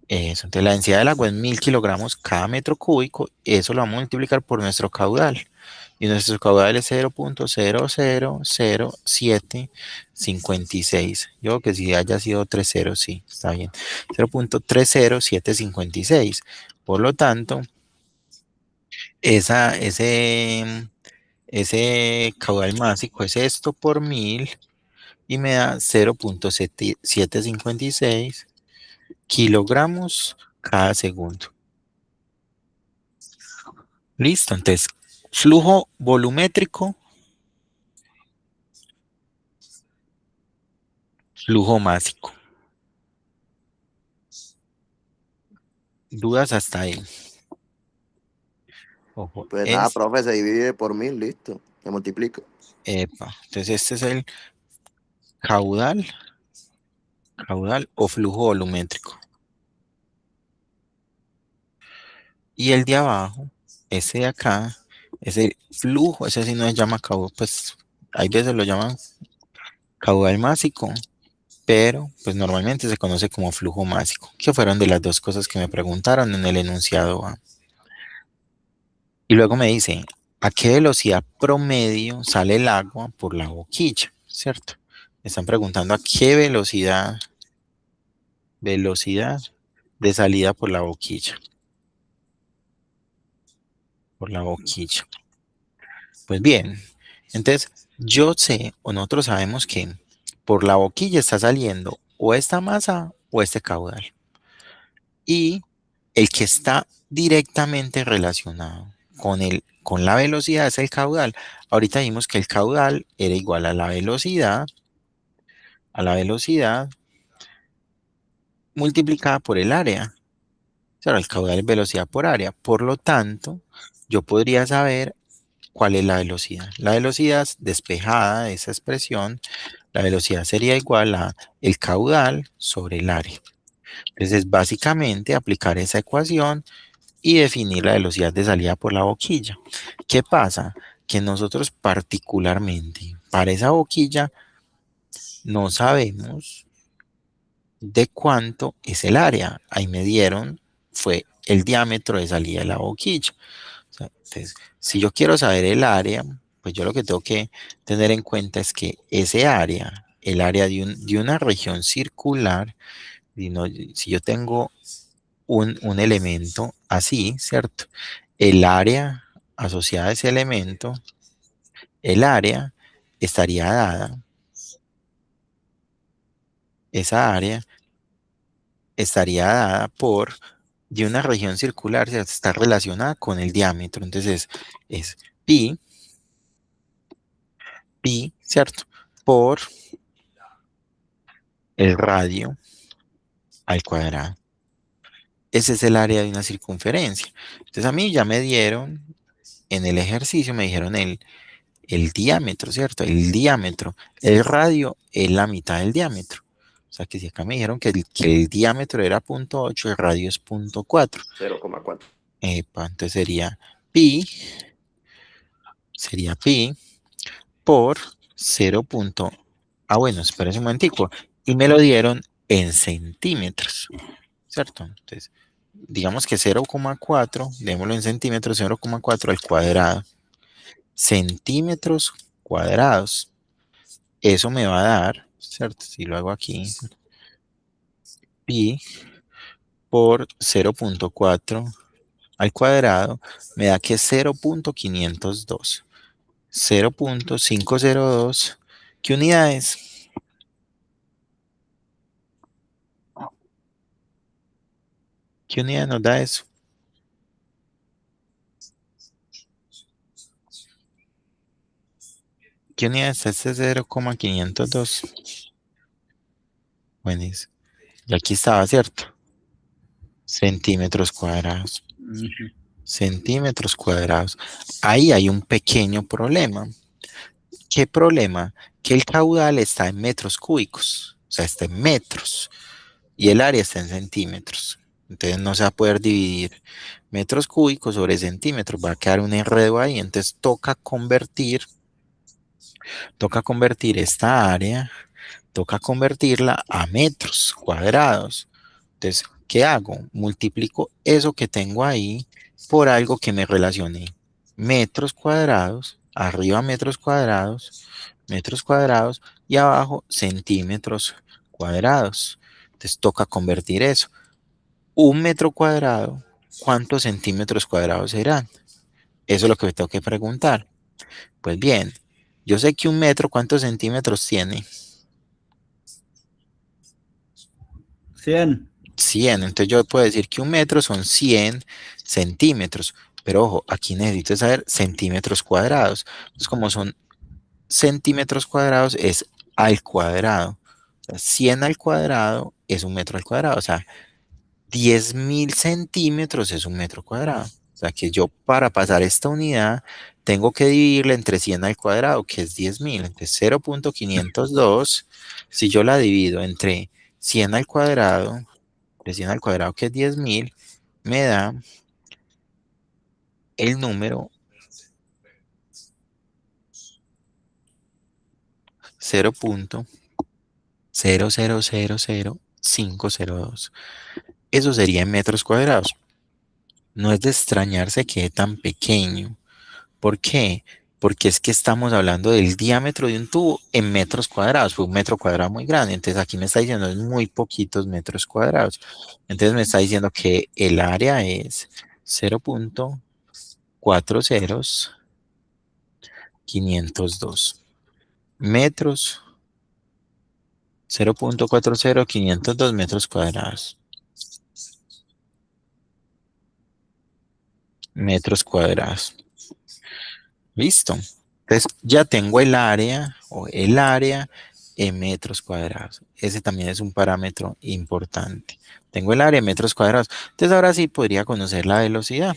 Eso, entonces la densidad del agua es 1000 kilogramos cada metro cúbico. Eso lo vamos a multiplicar por nuestro caudal. Y nuestro caudal es 0.00756. Yo creo que si haya sido 30, sí, está bien. 0.30756. Por lo tanto, ese caudal másico es esto por 1000 y me da 0.756 kilogramos cada segundo. Listo, entonces, flujo volumétrico, flujo másico. ¿Dudas hasta ahí? Ojo, Pues nada, profe, se divide por 1000, listo. Se multiplica. Entonces este es el caudal o flujo volumétrico. Y el de abajo, ese de acá, es el flujo, ese sí no se llama caudal, pues hay veces lo llaman caudal másico, pero pues normalmente se conoce como flujo másico, que fueron de las dos cosas que me preguntaron en el enunciado A. Y luego me dice, ¿a qué velocidad promedio sale el agua por la boquilla? ¿Cierto? Me están preguntando a qué velocidad de salida por la boquilla. Por la boquilla. Pues bien, entonces yo sé, o nosotros sabemos que por la boquilla está saliendo o esta masa o este caudal. Y el que está directamente relacionado con la velocidad, es el caudal. Ahorita vimos que el caudal era igual a la velocidad multiplicada por el área. Claro, el caudal es velocidad por área. Por lo tanto, yo podría saber cuál es la velocidad. La velocidad despejada de esa expresión, la velocidad sería igual a el caudal sobre el área. Entonces, básicamente aplicar esa ecuación y definir la velocidad de salida por la boquilla. ¿Qué pasa? Que nosotros particularmente para esa boquilla no sabemos de cuánto es el área. Ahí me dieron, fue el diámetro de salida de la boquilla. O sea, entonces, si yo quiero saber el área, pues yo lo que tengo que tener en cuenta es que ese área, el área de una región circular, si yo tengo un elemento así, ¿cierto? El área asociada a ese elemento, el área estaría dada, esa área estaría dada por de una región circular, ¿cierto? Está relacionada con el diámetro. Entonces es pi, ¿cierto? Por el radio al cuadrado. Ese es el área de una circunferencia. Entonces a mí ya me dieron, en el ejercicio me dijeron el diámetro, ¿cierto? El diámetro. El radio es la mitad del diámetro. O sea que si acá me dijeron que el diámetro era 0.8, el radio es 0.4. 0,4. Entonces sería pi por 0. Ah, bueno, espérense un momentico. Y me lo dieron en centímetros, ¿cierto? Entonces, digamos que 0,4, démoslo en centímetros, 0,4 al cuadrado. Centímetros cuadrados. Eso me va a dar, ¿cierto? Si lo hago aquí, pi por 0.4 al cuadrado, me da que es 0.502. 0.502. ¿Qué unidades? ¿Qué unidad nos da eso? ¿Qué unidad es este 0,502? Buenísimo. Y aquí estaba, ¿cierto? Centímetros cuadrados. Centímetros cuadrados. Ahí hay un pequeño problema. ¿Qué problema? Que el caudal está en metros cúbicos. O sea, está en metros. Y el área está en centímetros. Entonces no se va a poder dividir metros cúbicos sobre centímetros. Va a quedar un enredo ahí. Entonces toca convertir esta área, toca convertirla a metros cuadrados. Entonces, ¿qué hago? Multiplico eso que tengo ahí por algo que me relacione metros cuadrados, arriba metros cuadrados y abajo centímetros cuadrados. Entonces toca convertir eso. Un metro cuadrado, ¿cuántos centímetros cuadrados serán? Eso es lo que me tengo que preguntar. Pues bien, yo sé que un metro, ¿cuántos centímetros tiene? 100. 100. Entonces yo puedo decir que un metro son 100 centímetros. Pero ojo, aquí necesito saber centímetros cuadrados. Entonces como son centímetros cuadrados es al cuadrado. O sea, 100 al cuadrado es un metro al cuadrado. O sea, 10.000 centímetros es un metro cuadrado. O sea que yo para pasar esta unidad tengo que dividirla entre 100 al cuadrado, que es 10.000. Entonces 0.502, si yo la divido entre 100 al cuadrado, de 100 al cuadrado, que es 10.000, me da el número 0.0000502. Eso sería en metros cuadrados. No es de extrañarse que es tan pequeño. ¿Por qué? Porque es que estamos hablando del diámetro de un tubo en metros cuadrados. Fue un metro cuadrado muy grande. Entonces aquí me está diciendo es muy poquitos metros cuadrados. Entonces me está diciendo que el área es 0.40502 metros. 0.40502 metros cuadrados. metros cuadrados. Listo. Entonces ya tengo el área o el área en metros cuadrados. Ese también es un parámetro importante. Tengo el área en metros cuadrados. Entonces ahora sí podría conocer la velocidad.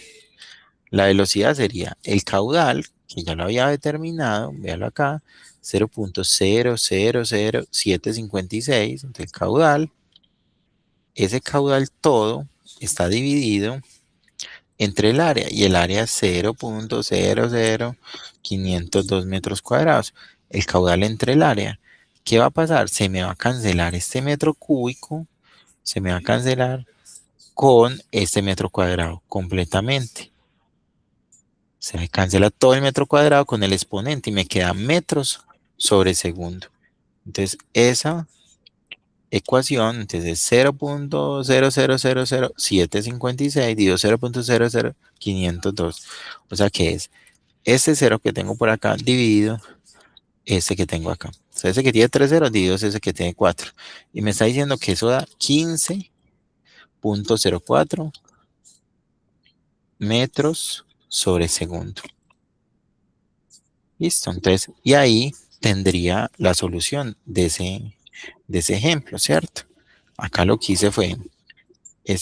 La velocidad sería el caudal, que ya lo había determinado, véalo acá, 0.000756. Entonces el caudal, ese caudal todo está dividido entre el área y el área es 0.00502 metros cuadrados. El caudal entre el área. ¿Qué va a pasar? Se me va a cancelar este metro cúbico, se me va a cancelar con este metro cuadrado completamente. Se me cancela todo el metro cuadrado con el exponente y me queda metros sobre segundo. Entonces, esa ecuación, entonces es 0.0000756 dividido 0.00502. O sea que es este 0 que tengo por acá dividido este que tengo acá. O sea, ese que tiene 3 ceros dividido ese que tiene 4. Y me está diciendo que eso da 15.04 metros sobre segundo. Listo, entonces, y ahí tendría la solución de ese ejemplo, ¿cierto? Acá lo que hice fue,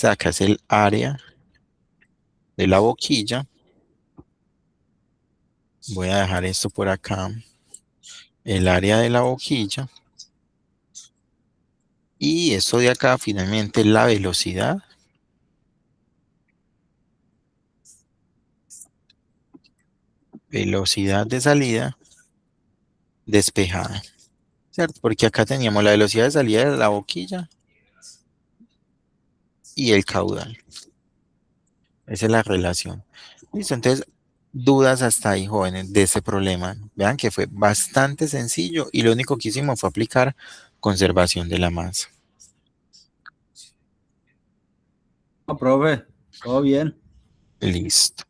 acá es el área de la boquilla. Voy a dejar esto por acá, el área de la boquilla. Y esto de acá finalmente es la velocidad. Velocidad de salida despejada, ¿cierto? Porque acá teníamos la velocidad de salida de la boquilla y el caudal. Esa es la relación. Listo, entonces, dudas hasta ahí, jóvenes, de ese problema. Vean que fue bastante sencillo y lo único que hicimos fue aplicar conservación de la masa. No, profe, todo bien. Listo.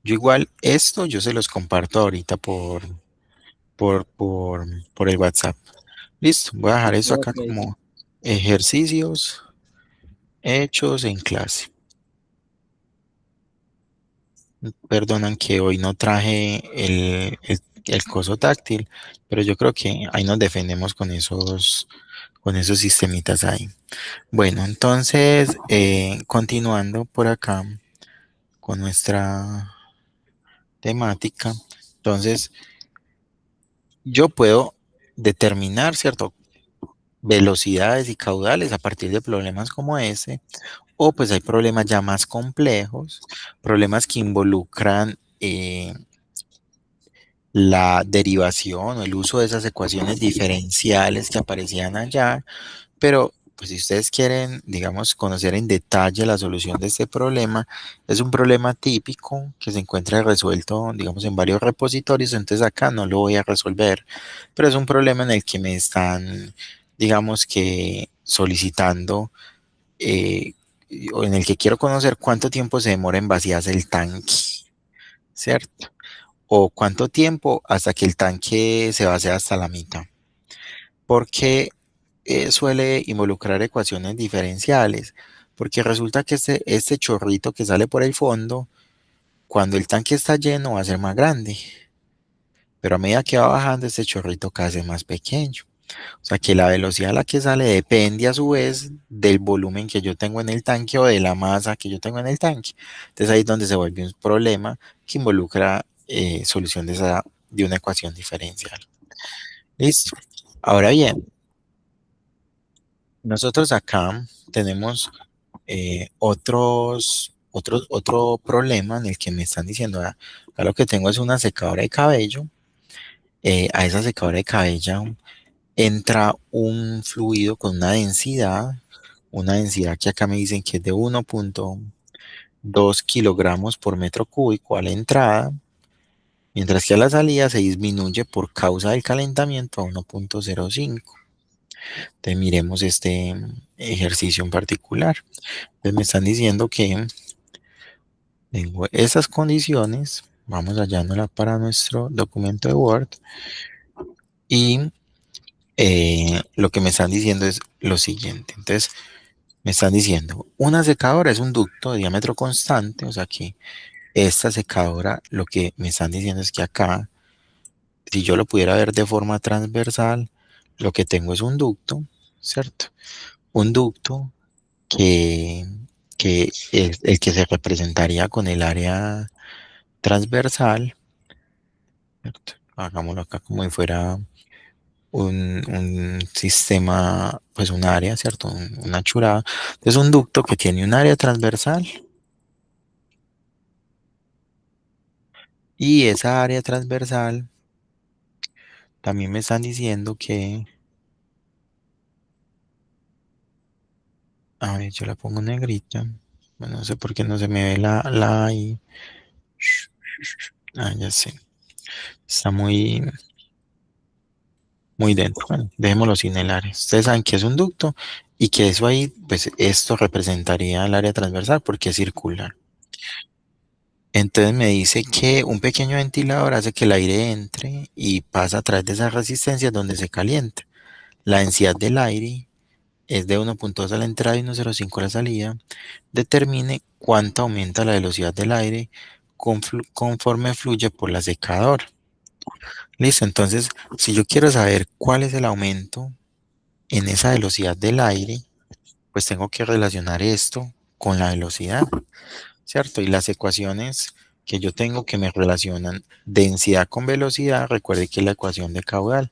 Yo igual esto yo se los comparto ahorita por el WhatsApp. Listo, voy a dejar eso acá Ok. como ejercicios hechos en clase. Perdonan que hoy no traje el coso táctil, pero yo creo que ahí nos defendemos con esos sistemitas ahí. Bueno, entonces, continuando por acá con nuestra temática, entonces yo puedo determinar, ¿cierto? Velocidades y caudales a partir de problemas como ese, o pues hay problemas ya más complejos, problemas que involucran la derivación o el uso de esas ecuaciones diferenciales que aparecían allá, pero pues si ustedes quieren, digamos, conocer en detalle la solución de este problema, es un problema típico que se encuentra resuelto, digamos, en varios repositorios, entonces acá no lo voy a resolver, pero es un problema en el que me están, digamos que solicitando, o en el que quiero conocer cuánto tiempo se demora en vaciarse el tanque, ¿cierto? O cuánto tiempo hasta que el tanque se vacía hasta la mitad. Porque suele involucrar ecuaciones diferenciales. Porque resulta que este chorrito que sale por el fondo, cuando el tanque está lleno va a ser más grande. Pero a medida que va bajando, este chorrito cada vez es más pequeño. O sea que la velocidad a la que sale depende a su vez del volumen que yo tengo en el tanque o de la masa que yo tengo en el tanque. Entonces ahí es donde se vuelve un problema que involucra solución de una ecuación diferencial. Listo. Ahora bien, nosotros acá tenemos otro problema en el que me están diciendo, acá lo que tengo es una secadora de cabello. A esa secadora de cabello entra un fluido con una densidad que acá me dicen que es de 1.2 kilogramos por metro cúbico a la entrada, mientras que a la salida se disminuye por causa del calentamiento a 1.05. Entonces miremos este ejercicio en particular. Entonces me están diciendo que tengo esas condiciones, vamos hallándola para nuestro documento de Word, y lo que me están diciendo es lo siguiente. Entonces me están diciendo, una secadora es un ducto de diámetro constante, o sea que esta secadora, lo que me están diciendo es que acá, si yo lo pudiera ver de forma transversal, lo que tengo es un ducto, ¿cierto? Un ducto que, que es el que se representaría con el área transversal, ¿cierto? Hagámoslo acá como si fuera un sistema, pues un área, ¿cierto? Una churada. Es un ducto que tiene un área transversal y esa área transversal también me están diciendo que, a ver, yo la pongo negrita. Bueno, no sé por qué no se me ve la I. Ah, ya sé. Está muy dentro. Bueno, dejémoslo sin el área. Ustedes saben que es un ducto y que eso ahí, pues esto representaría el área transversal porque es circular. Entonces me dice que un pequeño ventilador hace que el aire entre y pasa a través de esas resistencias donde se calienta. La densidad del aire es de 1,2 a la entrada y 1,05 a la salida. Determine cuánto aumenta la velocidad del aire conforme fluye por la secadora. Listo, entonces si yo quiero saber cuál es el aumento en esa velocidad del aire, pues tengo que relacionar esto con la velocidad, ¿cierto? Y las ecuaciones que yo tengo que me relacionan densidad con velocidad, recuerde que es la ecuación de caudal.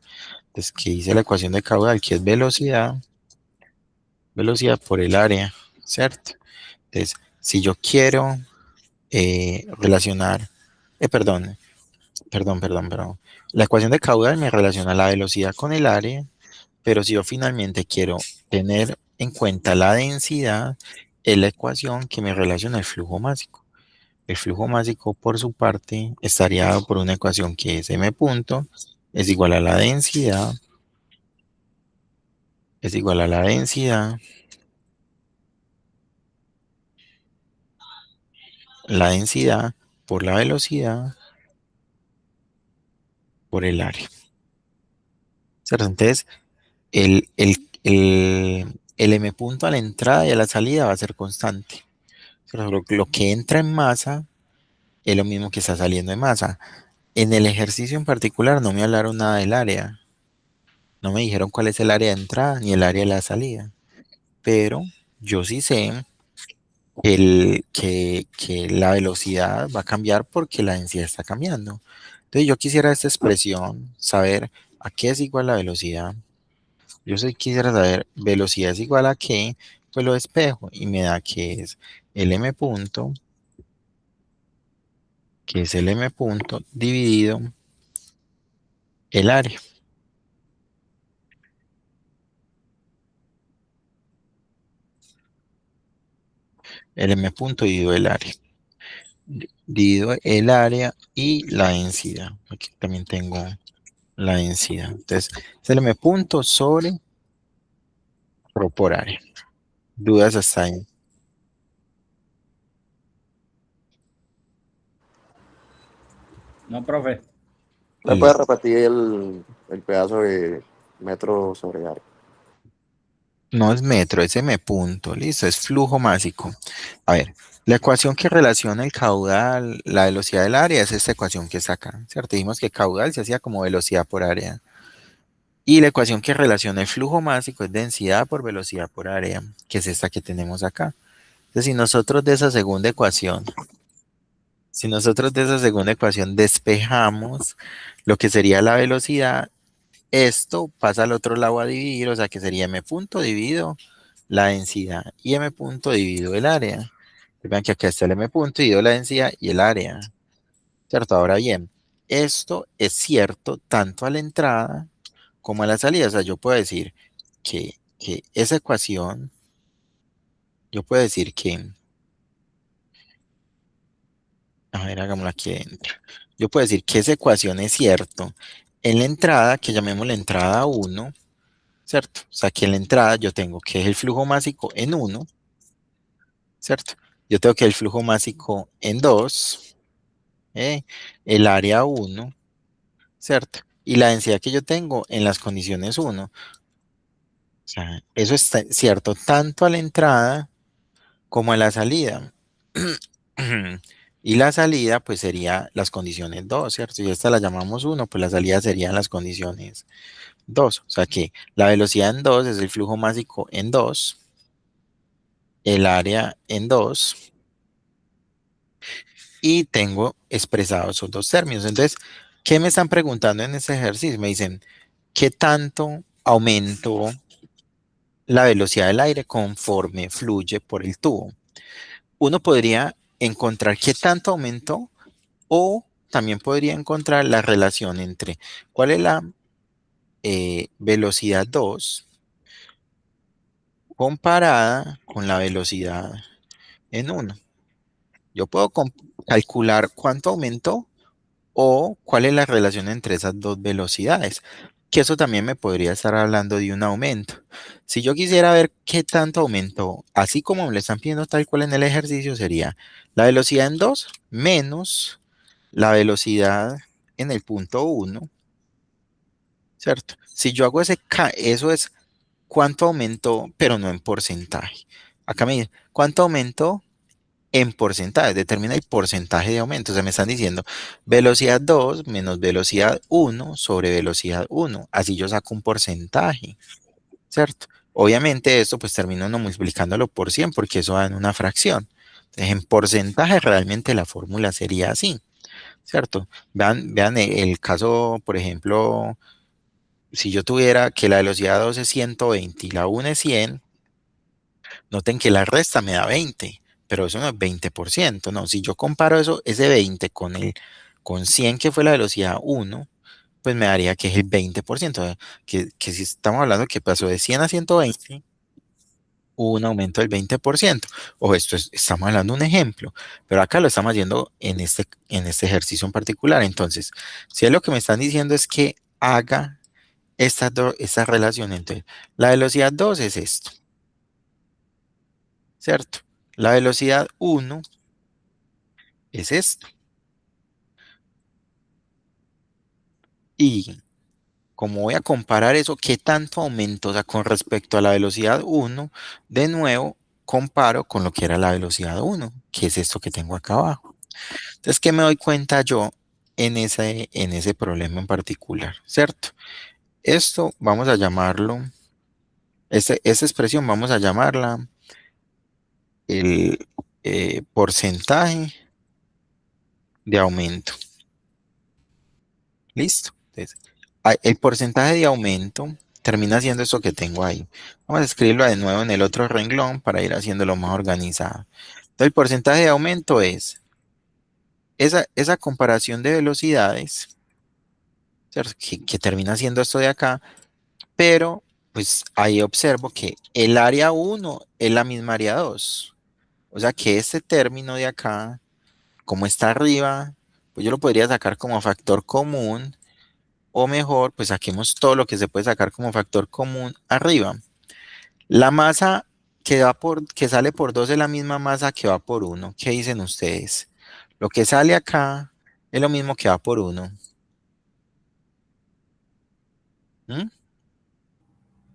Entonces, ¿qué dice la ecuación de caudal? Que es velocidad por el área, ¿cierto? Entonces, si yo quiero relacionar, perdón. La ecuación de caudal me relaciona la velocidad con el área, pero si yo finalmente quiero tener en cuenta la densidad, es la ecuación que me relaciona el flujo másico. El flujo másico, por su parte, estaría dado por una ecuación que es m punto es igual a la densidad, es igual a la densidad, la densidad por la velocidad por el área. ¿Cierto? Entonces, el m punto a la entrada y a la salida va a ser constante. Pero lo que entra en masa es lo mismo que está saliendo en masa. En el ejercicio en particular no me hablaron nada del área. No me dijeron cuál es el área de entrada ni el área de la salida. Pero yo sí sé que la velocidad va a cambiar porque la densidad está cambiando. Entonces yo quisiera esta expresión, saber a qué es igual la velocidad. Yo sí quisiera saber velocidad es igual a qué, pues lo despejo y me da que es el m punto, que es el m punto dividido el área. El m punto dividido el área. Divido el área y la densidad. Aquí también tengo la densidad. Entonces, es el m punto sobre rho por área. ¿Dudas hasta ahí? No, profe. ¿Me puedes repetir el pedazo de metro sobre área? No es metro, es m punto, listo, es flujo másico. A ver, la ecuación que relaciona el caudal, la velocidad del área, es esta ecuación que está acá, ¿cierto? Dijimos que caudal se hacía como velocidad por área. Y la ecuación que relaciona el flujo másico es densidad por velocidad por área, que es esta que tenemos acá. Entonces, si nosotros de esa segunda ecuación despejamos lo que sería la velocidad, esto pasa al otro lado a dividir, o sea que sería m punto dividido la densidad y m punto dividido el área. Vean que acá está el m punto dividido la densidad y el área, ¿cierto? Ahora bien, esto es cierto tanto a la entrada como a la salida. O sea, yo puedo decir que esa ecuación, yo puedo decir que, a ver, hagámoslo aquí adentro. Yo puedo decir que esa ecuación es cierto en la entrada, que llamemos la entrada 1, ¿cierto? O sea, que en la entrada yo tengo que es el flujo másico en 1, ¿cierto? Yo tengo que el flujo másico en 2, el área 1, ¿cierto? Y la densidad que yo tengo en las condiciones 1. O sea, eso es cierto tanto a la entrada como a la salida. Y la salida, pues sería las condiciones 2, ¿cierto? Si esta la llamamos 1, pues la salida serían las condiciones 2. O sea que la velocidad en 2 es el flujo másico en 2, el área en 2, y tengo expresados esos dos términos. Entonces, ¿qué me están preguntando en este ejercicio? Me dicen, ¿qué tanto aumentó la velocidad del aire conforme fluye por el tubo? Uno podría encontrar qué tanto aumentó, o también podría encontrar la relación entre cuál es la velocidad 2 comparada con la velocidad en 1. Yo puedo calcular cuánto aumentó o cuál es la relación entre esas dos velocidades, que eso también me podría estar hablando de un aumento. Si yo quisiera ver qué tanto aumentó, así como me lo están pidiendo tal cual en el ejercicio, sería la velocidad en 2 menos la velocidad en el punto 1, ¿cierto? Si yo hago eso es cuánto aumentó, pero no en porcentaje. Acá me dice, ¿cuánto aumentó? En porcentaje, determina el porcentaje de aumento. O sea, me están diciendo velocidad 2 menos velocidad 1 sobre velocidad 1. Así yo saco un porcentaje, ¿cierto? Obviamente esto pues termino no multiplicándolo por 100 porque eso da en una fracción. Entonces, en porcentaje realmente la fórmula sería así, ¿cierto? Vean el caso, por ejemplo, si yo tuviera que la velocidad 2 es 120 y la 1 es 100, noten que la resta me da 20, pero eso no es 20%, no. Si yo comparo eso, ese 20 con 100 que fue la velocidad 1, pues me daría que es el 20%. Que si estamos hablando que pasó de 100 a 120, hubo un aumento del 20%. O estamos hablando de un ejemplo, pero acá lo estamos haciendo en este ejercicio en particular. Entonces, si es lo que me están diciendo es que haga esta relación entre la velocidad 2 es esto, ¿cierto? La velocidad 1 es esto. Y como voy a comparar eso, ¿qué tanto aumento? O sea, con respecto a la velocidad 1, de nuevo, comparo con lo que era la velocidad 1, que es esto que tengo acá abajo. Entonces, ¿qué me doy cuenta yo en ese problema en particular? ¿Cierto? Esto vamos a llamarlo, esa expresión vamos a llamarla el porcentaje de aumento. ¿Listo? Entonces, el porcentaje de aumento termina siendo eso que tengo ahí. Vamos a escribirlo de nuevo en el otro renglón para ir haciéndolo más organizado. Entonces, el porcentaje de aumento es esa comparación de velocidades, ¿cierto? Que termina siendo esto de acá, pero pues ahí observo que el área 1 es la misma área 2. O sea que este término de acá, como está arriba, pues yo lo podría sacar como factor común. O mejor, pues saquemos todo lo que se puede sacar como factor común arriba. La masa que sale por 2 es la misma masa que va por 1. ¿Qué dicen ustedes? Lo que sale acá es lo mismo que va por 1.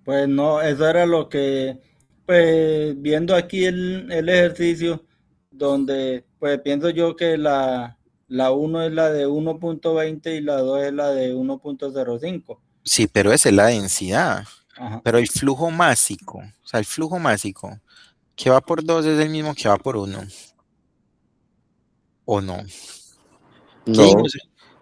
Pues no, eso era lo que, pues viendo aquí el ejercicio, donde pues pienso yo que la uno es la de 1.20 y la 2 es la de 1.05. Sí, pero esa es la densidad. Ajá. Pero el flujo másico, o sea, el flujo másico que va por 2 es el mismo que va por 1. ¿O no? ¿Qué No, dijimos?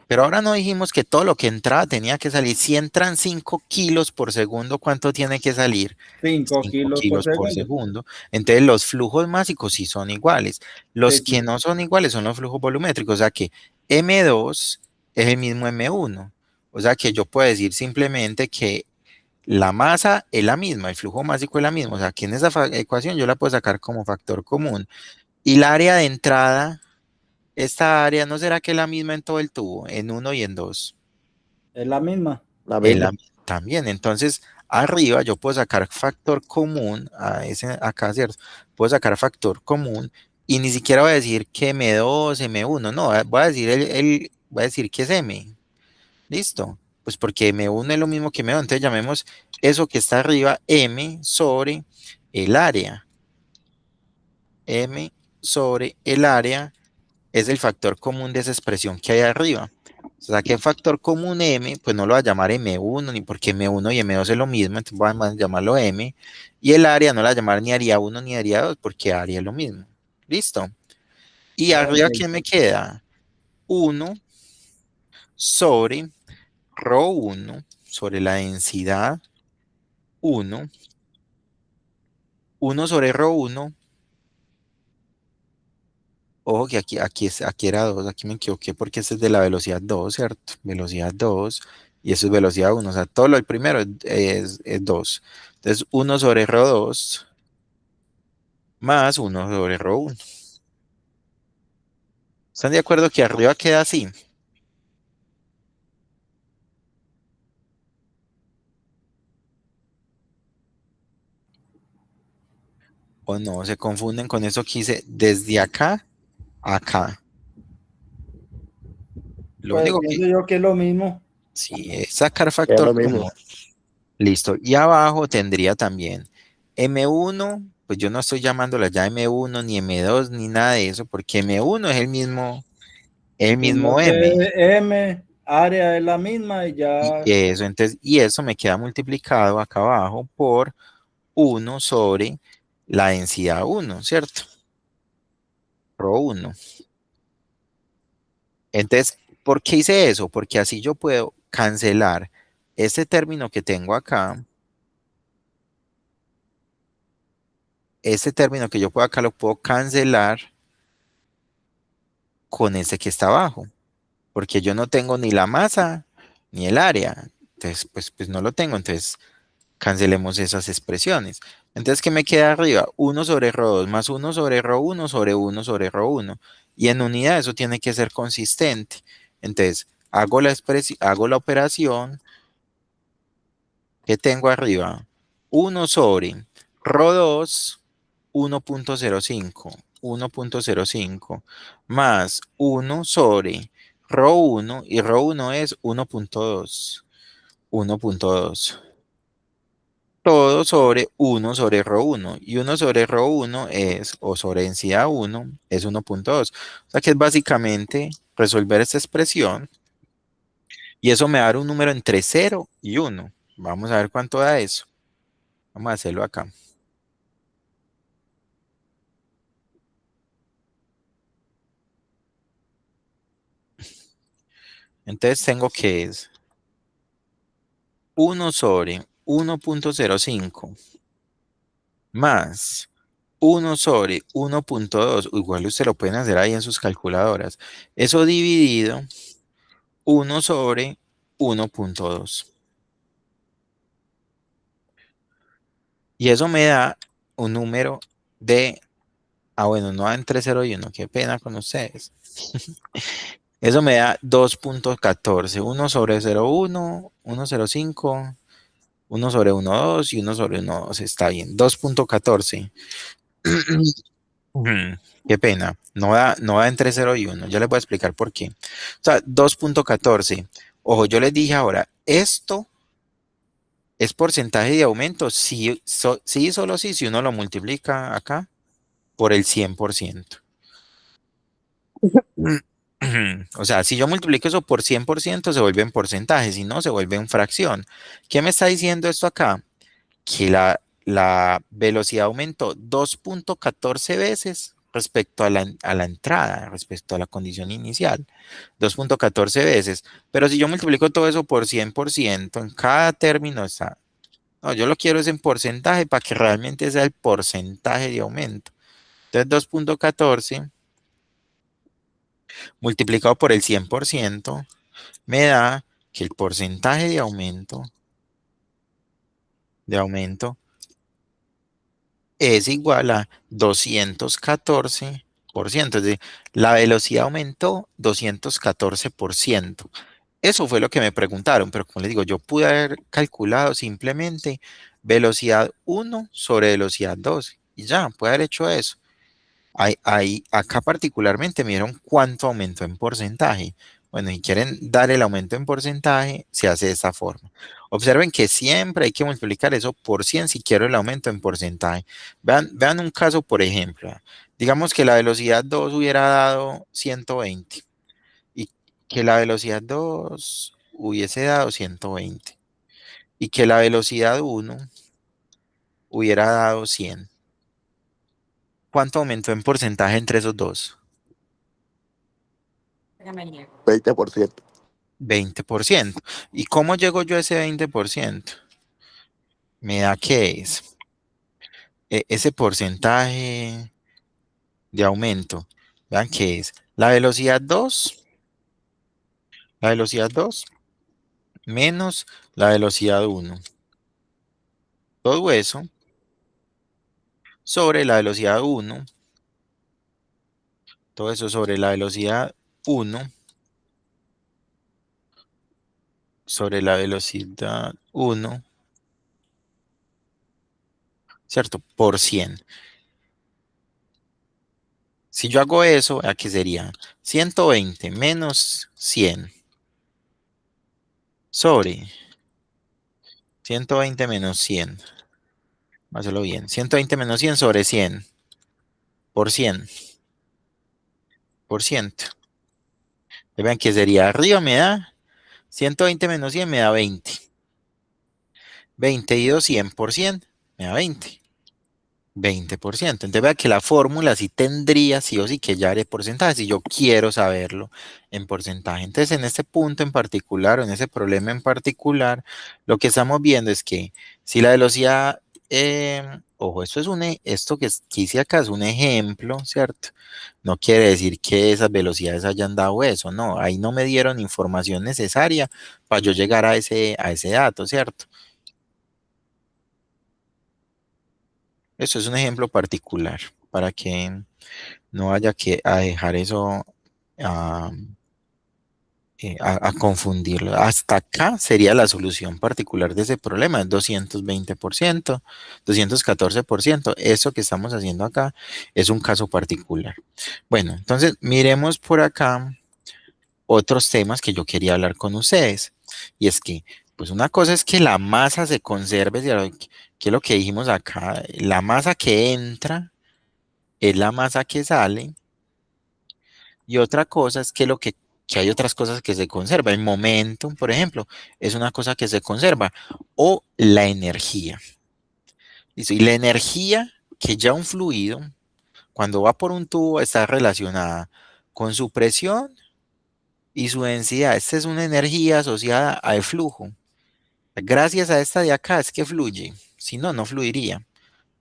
Pero ahora no dijimos que todo lo que entraba tenía que salir. Si entran 5 kilos por segundo, ¿cuánto tiene que salir? 5 5 kilos por kilos por segundo. segundo. Entonces los flujos másicos sí son iguales. Los Sí, que sí. no son iguales son los flujos volumétricos. O sea que M2 es el mismo M1. O sea que yo puedo decir simplemente que la masa es la misma, el flujo másico es la misma. O sea que en esa ecuación yo la puedo sacar como factor común. Y el área de entrada, esta área, ¿no será que es la misma en todo el tubo? En 1 y en 2. Es la misma. la misma. También, entonces, arriba yo puedo sacar factor común a ese acá, ¿cierto? Puedo sacar factor común y ni siquiera voy a decir que M2, M1, no, voy a decir voy a decir que es M. ¿Listo? Pues porque M1 es lo mismo que M2, entonces llamemos eso que está arriba M sobre el área. M sobre el área es el factor común de esa expresión que hay arriba. O sea, que el factor común M, pues no lo va a llamar M1, ni porque M1 y M2 es lo mismo, entonces voy a llamarlo M. Y el área no la va a llamar ni área 1 ni área 2, porque área es lo mismo. ¿Listo? Y arriba, Ok. ¿qué me queda? 1 sobre ρ1 sobre la densidad 1, 1 sobre ρ1. Ojo que aquí era 2, aquí me equivoqué porque este es de la velocidad 2, ¿cierto? Velocidad 2 y eso es velocidad 1, o sea, todo lo del primero es 2. Entonces 1 sobre ρ2 más 1 sobre ρ1. ¿Están de acuerdo que arriba queda así? ¿O no? Se confunden con eso que hice desde acá a acá. Lo Pues único que pienso yo que es lo mismo. sí es sacar Es factor lo mismo. común. Listo. Y abajo tendría también M1, pues yo no estoy llamándola ya M1 ni M2 ni nada de eso, porque M1 es el Sino mismo que M. M, área es la misma y Y ya. eso, entonces, y eso me queda multiplicado acá abajo por 1 sobre la densidad 1, ¿cierto? Rho 1. Entonces, ¿por qué hice eso? Porque así yo puedo cancelar este término que tengo acá. Este término que yo puedo acá lo puedo cancelar con ese que está abajo, porque yo no tengo ni la masa ni el área. Entonces, pues no lo tengo. Entonces, cancelemos esas expresiones. Entonces, ¿qué me queda arriba? 1 sobre ρ2 más 1 sobre ρ1 sobre 1 sobre ρ1. Y en unidad eso tiene que ser consistente. Entonces, hago la operación que tengo arriba. 1 sobre ρ2, 1.05. 1.05 más 1 sobre ρ1 y ρ1 es 1.2. 1.2. Todo sobre 1 sobre ρ1 y 1 sobre ρ1 es, o sobre densidad 1, es 1.2. O sea que es básicamente resolver esta expresión y eso me va a dar un número entre 0 y 1. Vamos a ver cuánto da eso. Vamos a hacerlo acá. Entonces tengo que es 1 sobre 1.05 más 1 sobre 1.2. Igual ustedes lo pueden hacer ahí en sus calculadoras. Eso dividido 1 sobre 1.2. Y eso me da un número de, bueno, no da entre 0 y 1, qué pena con ustedes. Eso me da 2.14, 1 sobre 0.1, 1.05, 1 sobre 1.2 y 1 sobre 1.2, está bien, 2.14. Ujú, qué pena, no da entre 0 y 1, yo les voy a explicar por qué. O sea, 2.14, ojo, yo les dije ahora, esto es porcentaje de aumento, sí, sí, solo sí, si uno lo multiplica acá por el 100%. O sea, si yo multiplico eso por 100%, se vuelve en porcentaje, si no, se vuelve en fracción. ¿Qué me está diciendo esto acá? Que la velocidad aumentó 2.14 veces respecto a la entrada, respecto a la condición inicial. 2.14 veces. Pero si yo multiplico todo eso por 100%, en cada término está. No, yo lo quiero es en porcentaje para que realmente sea el porcentaje de aumento. Entonces, 2.14 multiplicado por el 100% me da que el porcentaje de aumento es igual a 214%. Es decir, la velocidad aumentó 214%. Eso fue lo que me preguntaron, pero como les digo, yo pude haber calculado simplemente velocidad 1 sobre velocidad 2 y ya, pude haber hecho eso. Acá particularmente me dieron cuánto aumentó en porcentaje, Bueno, si quieren dar el aumento en porcentaje, se hace de esta forma. Observen que siempre hay que multiplicar eso por 100 si quiero el aumento en porcentaje. Vean un caso, por ejemplo. Digamos que la velocidad 2 hubiera dado 120 y que la velocidad 2 hubiese dado 120 y que la velocidad 1 hubiera dado 100. ¿Cuánto aumentó en porcentaje entre esos dos? 20%. 20%. ¿Y cómo llego yo a ese 20%? Me da que es ese porcentaje de aumento. Vean que es la velocidad 2 menos la velocidad 1. Todo eso sobre la velocidad 1. Todo eso sobre la velocidad 1 sobre la velocidad 1, ¿cierto? Por 100. Si yo hago eso, aquí sería 120 menos 100 sobre 120 menos 100. Vamos a hacerlo bien. 120 menos 100 sobre 100 por 100 por ciento. Vean que sería arriba me da 120 menos 100 me da 20. 20 y 2, 100 por 100 me da 20. 20%. Entonces vea que la fórmula sí tendría sí o sí que ya de porcentaje si yo quiero saberlo en porcentaje. Entonces en este punto en particular o en ese problema en particular, lo que estamos viendo es que si la velocidad, ojo, esto que hice acá es un ejemplo, ¿cierto? No quiere decir que esas velocidades hayan dado eso, no, ahí no me dieron información necesaria para yo llegar a ese dato, ¿cierto? Eso es un ejemplo particular para que no haya que a dejar eso a, a confundirlo. Hasta acá sería la solución particular de ese problema, es 220%, 214%. Eso que estamos haciendo acá es un caso particular. Bueno, entonces miremos por acá otros temas que yo quería hablar con ustedes. Y es que, pues una cosa es que la masa se conserve, que es lo que dijimos acá, la masa que entra es la masa que sale. Y otra cosa es que hay otras cosas que se conservan. El momento, por ejemplo, es una cosa que se conserva. O la energía. ¿Listo? Y la energía que ya un fluido, cuando va por un tubo, está relacionada con su presión y su densidad. Esta es una energía asociada al flujo. Gracias a esta de acá es que fluye. Si no, no fluiría.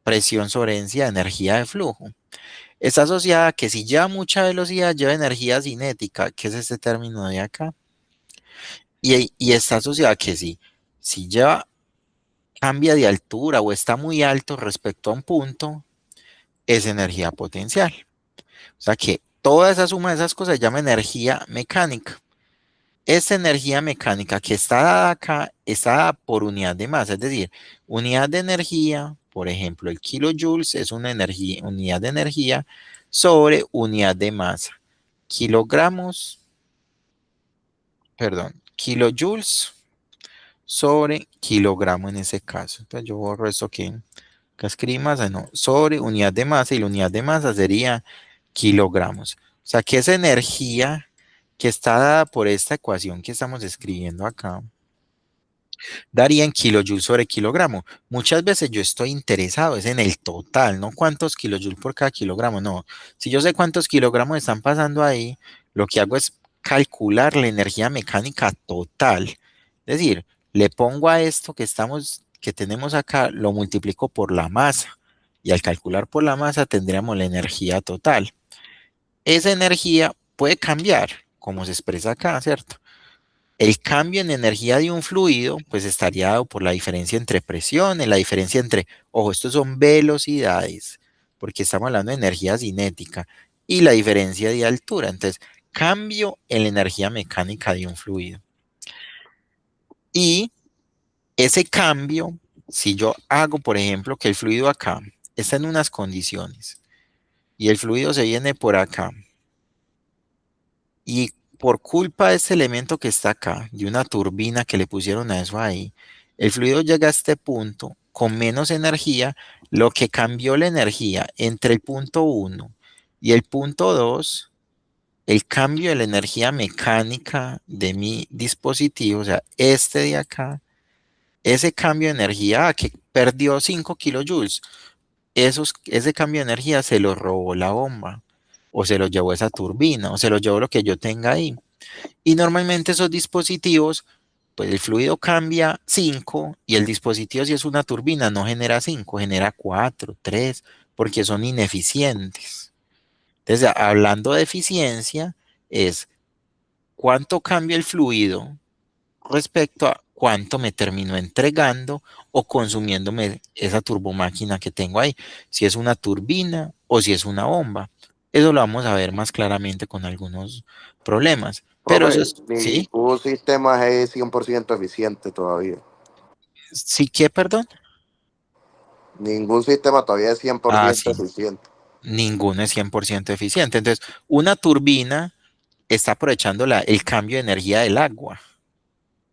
Presión sobre densidad, energía de flujo. Está asociada a que si lleva mucha velocidad, lleva energía cinética, que es este término de acá. Y está asociada a que si lleva, cambia de altura o está muy alto respecto a un punto, es energía potencial. O sea que toda esa suma de esas cosas se llama energía mecánica. Esta energía mecánica que está dada acá está dada por unidad de masa, es decir, unidad de energía, por ejemplo, el kilojoules es una unidad de energía sobre unidad de masa. Kilojoules sobre kilogramo en ese caso. Entonces yo borro eso que escribí masa, no, sobre unidad de masa y la unidad de masa sería kilogramos. O sea que esa energía que está dada por esta ecuación que estamos escribiendo acá, daría en kilojoules sobre kilogramo. Muchas veces yo estoy interesado es en el total, no cuántos kilojoules por cada kilogramo, no. Si yo sé cuántos kilogramos están pasando ahí, lo que hago es calcular la energía mecánica total. Es decir, le pongo a esto que tenemos acá, lo multiplico por la masa. Y al calcular por la masa tendríamos la energía total. Esa energía puede cambiar, como se expresa acá, ¿cierto? El cambio en energía de un fluido, pues estaría dado por la diferencia entre presiones, la diferencia entre, ojo, estos son velocidades, porque estamos hablando de energía cinética, y la diferencia de altura. Entonces, cambio en la energía mecánica de un fluido. Y ese cambio, si yo hago, por ejemplo, que el fluido acá está en unas condiciones, y el fluido se viene por acá, y por culpa de este elemento que está acá, de una turbina que le pusieron a eso ahí, el fluido llega a este punto con menos energía. Lo que cambió la energía entre el punto 1 y el punto 2, el cambio de la energía mecánica de mi dispositivo, o sea, este de acá, ese cambio de energía que perdió 5 kilojoules, ese cambio de energía se lo robó la bomba, o se lo llevó esa turbina, o se lo llevó lo que yo tenga ahí. Y normalmente esos dispositivos, pues el fluido cambia 5 y el dispositivo, si es una turbina, no genera 5, genera 4, 3, porque son ineficientes. Entonces, hablando de eficiencia, es cuánto cambia el fluido respecto a cuánto me terminó entregando o consumiéndome esa turbomáquina que tengo ahí, si es una turbina o si es una bomba. Eso lo vamos a ver más claramente con algunos problemas. Pero eso Profe, es, ¿sí? ningún sistema es 100% eficiente todavía. ¿Sí qué, perdón? Ningún sistema todavía es Ah, 100% sí. eficiente. Ninguno es 100% eficiente. Entonces, una turbina está aprovechando el cambio de energía del agua.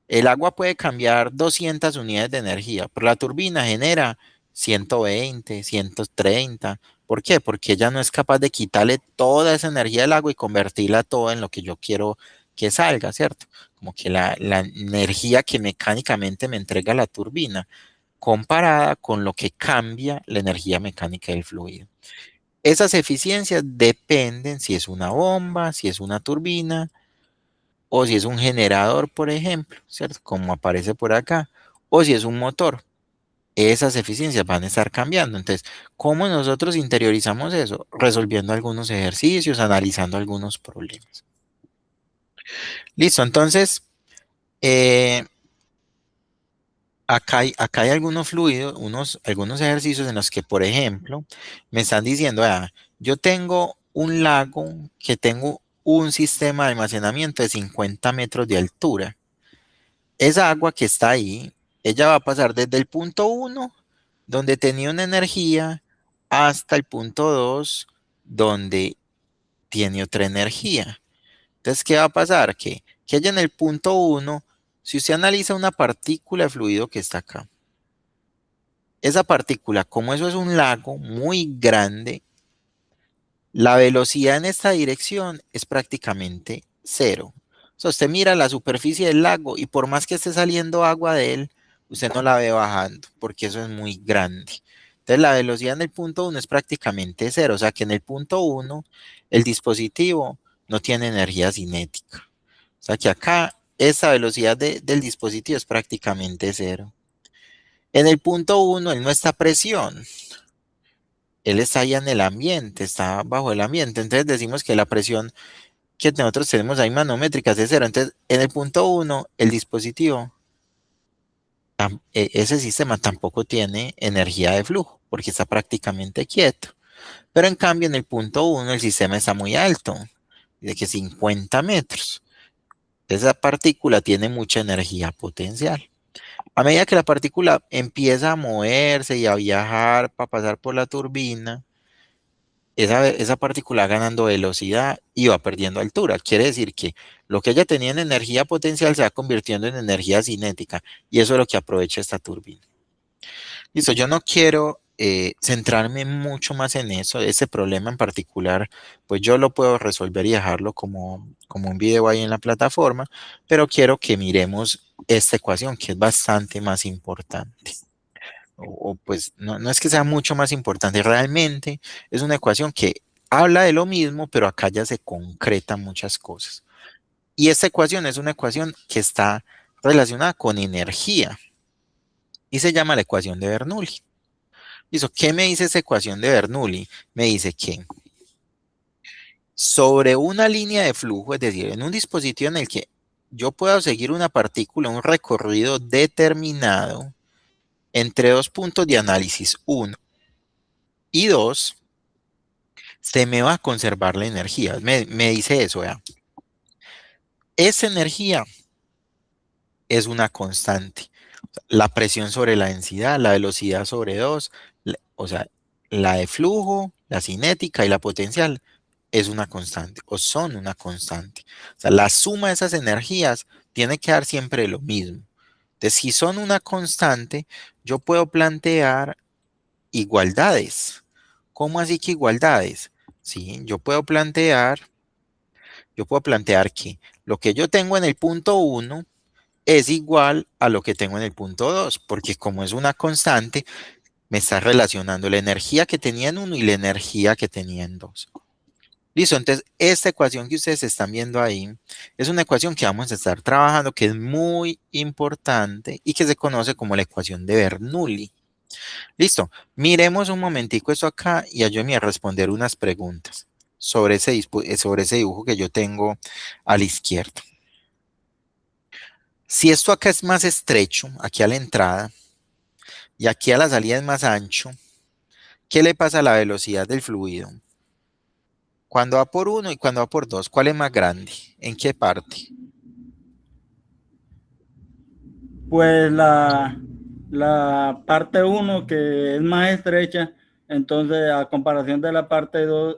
El agua puede cambiar 200 unidades de energía, pero la turbina genera 120, 130. ¿Por qué? Porque ella no es capaz de quitarle toda esa energía del agua y convertirla toda en lo que yo quiero que salga, ¿cierto? Como que la energía que mecánicamente me entrega la turbina, comparada con lo que cambia la energía mecánica del fluido. Esas eficiencias dependen si es una bomba, si es una turbina, o si es un generador, por ejemplo, ¿cierto? Como aparece por acá, o si es un motor. Esas eficiencias van a estar cambiando. Entonces, ¿cómo nosotros interiorizamos eso? Resolviendo algunos ejercicios, analizando algunos problemas. Listo, entonces, eh, acá hay algunos fluidos, algunos ejercicios en los que, por ejemplo, me están diciendo, yo tengo un lago que tengo un sistema de almacenamiento de 50 metros de altura. Esa agua que está ahí, ella va a pasar desde el punto 1, donde tenía una energía, hasta el punto 2, donde tiene otra energía. Entonces, ¿qué va a pasar? Que ella en el punto 1, si usted analiza una partícula de fluido que está acá, esa partícula, como eso es un lago muy grande, la velocidad en esta dirección es prácticamente cero. O sea, usted mira la superficie del lago y por más que esté saliendo agua de él, usted no la ve bajando porque eso es muy grande. Entonces la velocidad en el punto 1 es prácticamente cero. O sea que en el punto 1 el dispositivo no tiene energía cinética. O sea que acá esa velocidad del dispositivo es prácticamente cero. En el punto 1 él no está a presión. Él está allá en el ambiente, está bajo el ambiente. Entonces decimos que la presión que nosotros tenemos ahí manométrica es de cero. Entonces, en el punto 1, el dispositivo, ese sistema tampoco tiene energía de flujo, porque está prácticamente quieto. Pero en cambio, en el punto 1, el sistema está muy alto, de que 50 metros. Esa partícula tiene mucha energía potencial. A medida que la partícula empieza a moverse y a viajar para pasar por la turbina, esa partícula va ganando velocidad y va perdiendo altura. Quiere decir que lo que ella tenía en energía potencial se va convirtiendo en energía cinética y eso es lo que aprovecha esta turbina. Listo, yo no quiero centrarme mucho más en eso, ese problema en particular, pues yo lo puedo resolver y dejarlo como un video ahí en la plataforma, pero quiero que miremos esta ecuación que es bastante más importante. Pues no es que sea mucho más importante, realmente es una ecuación que habla de lo mismo, pero acá ya se concretan muchas cosas. Y esta ecuación es una ecuación que está relacionada con energía y se llama la ecuación de Bernoulli. ¿Listo? ¿Qué me dice esa ecuación de Bernoulli? Me dice que sobre una línea de flujo, es decir, en un dispositivo en el que yo pueda seguir una partícula, un recorrido determinado entre dos puntos de análisis, 1 y 2, se me va a conservar la energía. Me dice eso, ¿ya? Esa energía es una constante. La presión sobre la densidad, la velocidad sobre 2, o sea, la de flujo, la cinética y la potencial es una constante o son una constante. O sea, la suma de esas energías tiene que dar siempre lo mismo. Entonces, si son una constante, yo puedo plantear igualdades. ¿Cómo así que igualdades? Sí, yo puedo plantear que lo que yo tengo en el punto 1 es igual a lo que tengo en el punto 2, porque como es una constante, me está relacionando la energía que tenía en 1 y la energía que tenía en 2. Listo, entonces esta ecuación que ustedes están viendo ahí es una ecuación que vamos a estar trabajando, que es muy importante y que se conoce como la ecuación de Bernoulli. Listo, miremos un momentico esto acá y ayúdenme a responder unas preguntas sobre ese dibujo que yo tengo a la izquierda. Si esto acá es más estrecho, aquí a la entrada, y aquí a la salida es más ancho, ¿qué le pasa a la velocidad del fluido? Cuando va por 1 y cuando va por 2, ¿cuál es más grande? ¿En qué parte? Pues la parte uno que es más estrecha, entonces a comparación de la parte 2,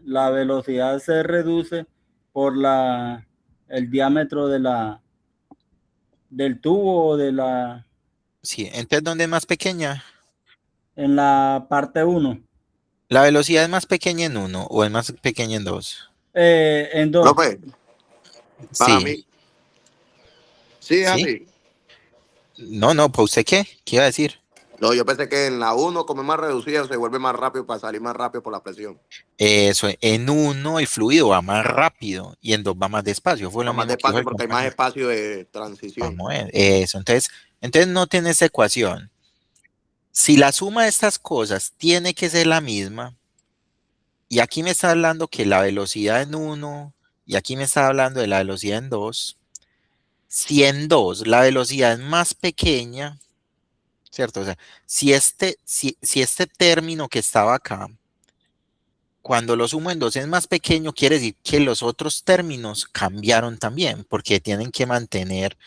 la velocidad se reduce por el diámetro del tubo o Sí, entonces ¿dónde es más pequeña? en la parte uno, ¿La velocidad es más pequeña en 1 o es más pequeña en 2? en 2. Profe, para Sí, mí, sí es ¿sí? así. No, no, ¿para usted qué? ¿Qué iba a decir? No, yo pensé que en la 1, como es más reducida, se vuelve más rápido para salir más rápido por la presión. Eso, en 1 el fluido va más rápido y en 2 va más despacio. Fue lo Va más mismo que dijo despacio el porque hay más compañero. espacio de transición. Vamos a ver, eso. Entonces no tiene esa ecuación. Si la suma de estas cosas tiene que ser la misma, y aquí me está hablando que la velocidad en 1, y aquí me está hablando de la velocidad en 2, si en 2 la velocidad es más pequeña, ¿cierto? O sea, si este término que estaba acá, cuando lo sumo en 2 es más pequeño, quiere decir que los otros términos cambiaron también, porque tienen que mantener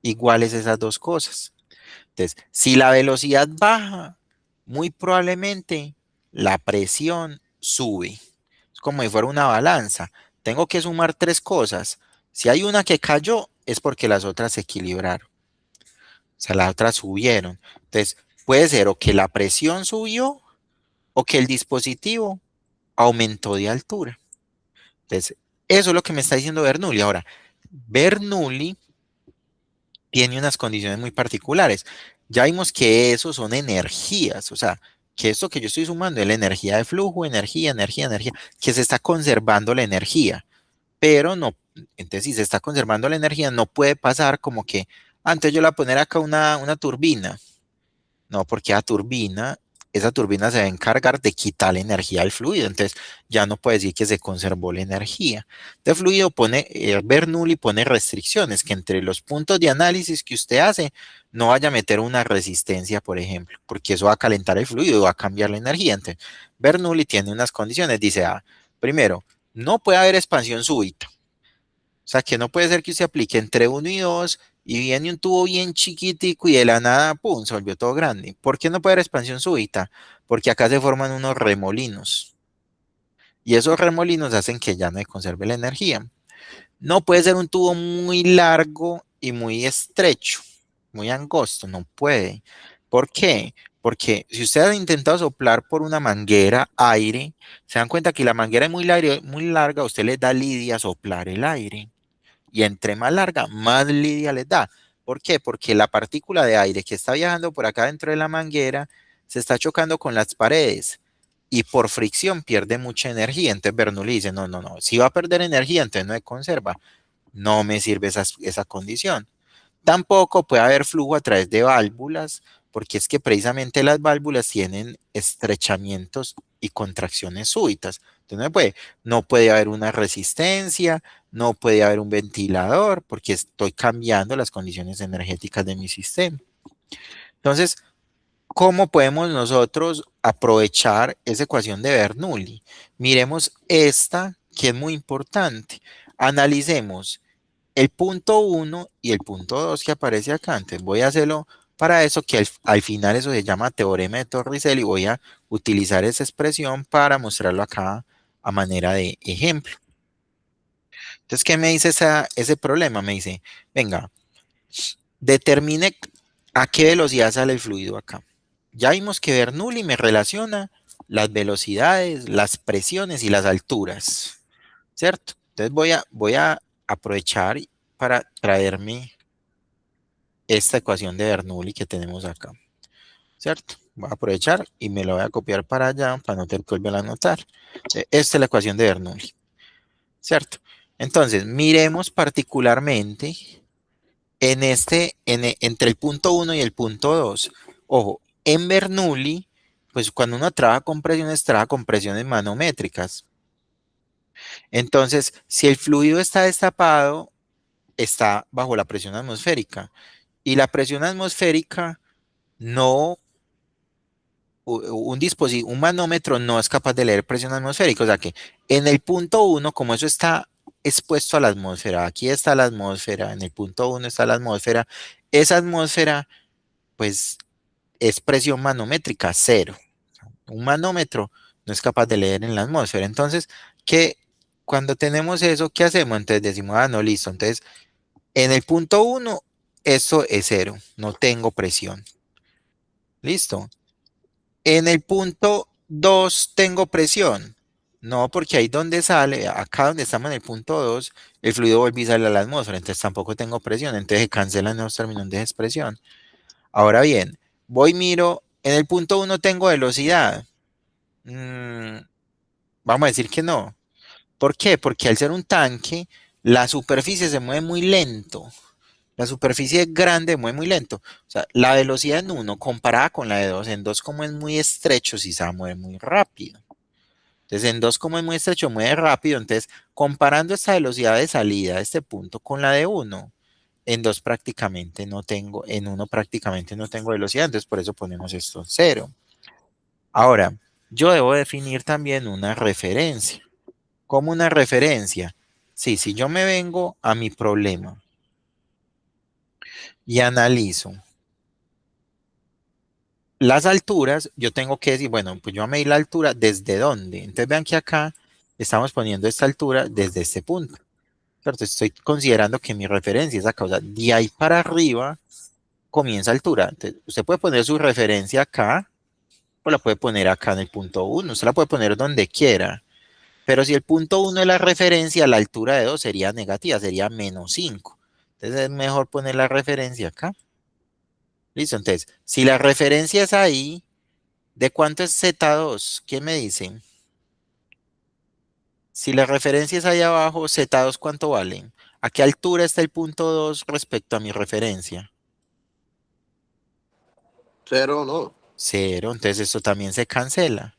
iguales esas dos cosas. Entonces, si la velocidad baja, muy probablemente la presión sube. Es como si fuera una balanza. Tengo que sumar tres cosas. Si hay una que cayó, es porque las otras se equilibraron. O sea, las otras subieron. Entonces, puede ser o que la presión subió o que el dispositivo aumentó de altura. Entonces, eso es lo que me está diciendo Bernoulli. Ahora, Bernoulli tiene unas condiciones muy particulares. Ya vimos que eso son energías, o sea, que esto que yo estoy sumando es la energía de flujo, energía, que se está conservando la energía, pero no, entonces si se está conservando la energía, no puede pasar como que, antes yo le voy a poner acá una turbina, no, porque esa turbina se va a encargar de quitar la energía al fluido, entonces ya no puede decir que se conservó la energía. El fluido Bernoulli pone restricciones, que entre los puntos de análisis que usted hace, no vaya a meter una resistencia, por ejemplo, porque eso va a calentar el fluido y va a cambiar la energía. Entonces, Bernoulli tiene unas condiciones, dice, primero, no puede haber expansión súbita. O sea, que no puede ser que usted aplique entre 1 y 2 y viene un tubo bien chiquitico y de la nada, ¡pum!, se volvió todo grande. ¿Por qué no puede haber expansión súbita? Porque acá se forman unos remolinos y esos remolinos hacen que ya no se conserve la energía. No puede ser un tubo muy largo y muy estrecho, muy angosto, no puede. ¿Por qué? Porque si usted ha intentado soplar por una manguera aire, se dan cuenta que la manguera es muy larga, usted le da lidia a soplar el aire y entre más larga, más lidia les da. ¿Por qué? Porque la partícula de aire que está viajando por acá dentro de la manguera se está chocando con las paredes y por fricción pierde mucha energía. Entonces Bernoulli dice, no, no, no, si va a perder energía, entonces no se conserva. No me sirve esa condición. Tampoco puede haber flujo a través de válvulas, porque es que precisamente las válvulas tienen estrechamientos y contracciones súbitas. Entonces no puede haber una resistencia, no puede haber un ventilador, porque estoy cambiando las condiciones energéticas de mi sistema. Entonces, ¿cómo podemos nosotros aprovechar esa ecuación de Bernoulli? Miremos esta, que es muy importante. Analicemos el punto 1 y el punto 2 que aparece acá. Entonces voy a hacerlo para eso, que al final eso se llama teorema de Torricelli, y voy a utilizar esa expresión para mostrarlo acá a manera de ejemplo. Entonces, ¿qué me dice ese problema? Me dice, venga, determine a qué velocidad sale el fluido acá. Ya vimos que Bernoulli me relaciona las velocidades, las presiones y las alturas, ¿cierto? Entonces voy a aprovechar para traerme esta ecuación de Bernoulli que tenemos acá, ¿cierto? Voy a aprovechar y me la voy a copiar para allá para no tener que volver a anotar. Esta es la ecuación de Bernoulli, ¿cierto? Entonces, miremos particularmente entre el punto 1 y el punto 2. Ojo, en Bernoulli, pues cuando uno trabaja con presiones manométricas. Entonces, si el fluido está destapado, está bajo la presión atmosférica. Y la presión atmosférica no, un manómetro no es capaz de leer presión atmosférica. O sea que en el punto 1, como eso está expuesto a la atmósfera, aquí está la atmósfera, en el punto 1 está la atmósfera, esa atmósfera pues es presión manométrica cero. Un manómetro no es capaz de leer en la atmósfera. Entonces, cuando tenemos eso, ¿qué hacemos? Entonces decimos, no, listo. Entonces, en el punto 1, eso es cero, no tengo presión. Listo. En el punto 2 tengo presión. No, porque ahí donde sale, acá donde estamos en el punto 2, el fluido vuelve y sale a la atmósfera, entonces tampoco tengo presión, entonces se cancelan los términos de expresión. Ahora bien, voy miro, en el punto 1 tengo velocidad. Vamos a decir que no. ¿Por qué? Porque al ser un tanque, la superficie se mueve muy lento. La superficie grande mueve muy lento. O sea, la velocidad en 1 comparada con la de 2, en 2 como es muy estrecho, sí se va a mover muy rápido. Entonces, en 2 como es muy estrecho, mueve rápido. Entonces, comparando esta velocidad de salida de este punto con la de 1, en 2 prácticamente no tengo, en 1 prácticamente no tengo velocidad. Entonces, por eso ponemos esto en 0. Ahora, yo debo definir también una referencia. ¿Cómo una referencia? Sí, si yo me vengo a mi problema y analizo las alturas, yo tengo que decir, bueno, pues yo voy a medir la altura desde dónde. Entonces vean que acá estamos poniendo esta altura desde este punto. ¿Cierto? Estoy considerando que mi referencia es acá. O sea, de ahí para arriba comienza altura. Entonces, usted puede poner su referencia acá o la puede poner acá en el punto 1. Usted la puede poner donde quiera. Pero si el punto 1 es la referencia, la altura de 2 sería negativa, sería menos 5. Entonces es mejor poner la referencia acá. Listo, entonces, si la referencia es ahí, ¿de cuánto es Z2? ¿Quién me dice? Si la referencia es ahí abajo, Z2, ¿cuánto vale? ¿A qué altura está el punto 2 respecto a mi referencia? 0, no. 0, entonces esto también se cancela.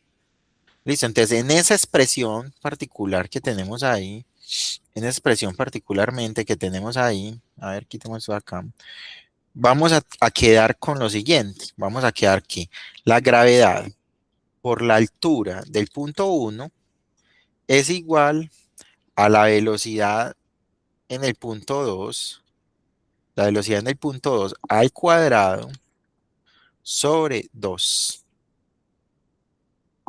Listo, entonces en esa expresión particular que tenemos ahí, en esa expresión particularmente que tenemos ahí, a ver, quitemos esto acá, vamos a quedar con lo siguiente, vamos a quedar que la gravedad por la altura del punto 1 es igual a la velocidad en el punto 2, la velocidad en el punto 2 al cuadrado sobre 2.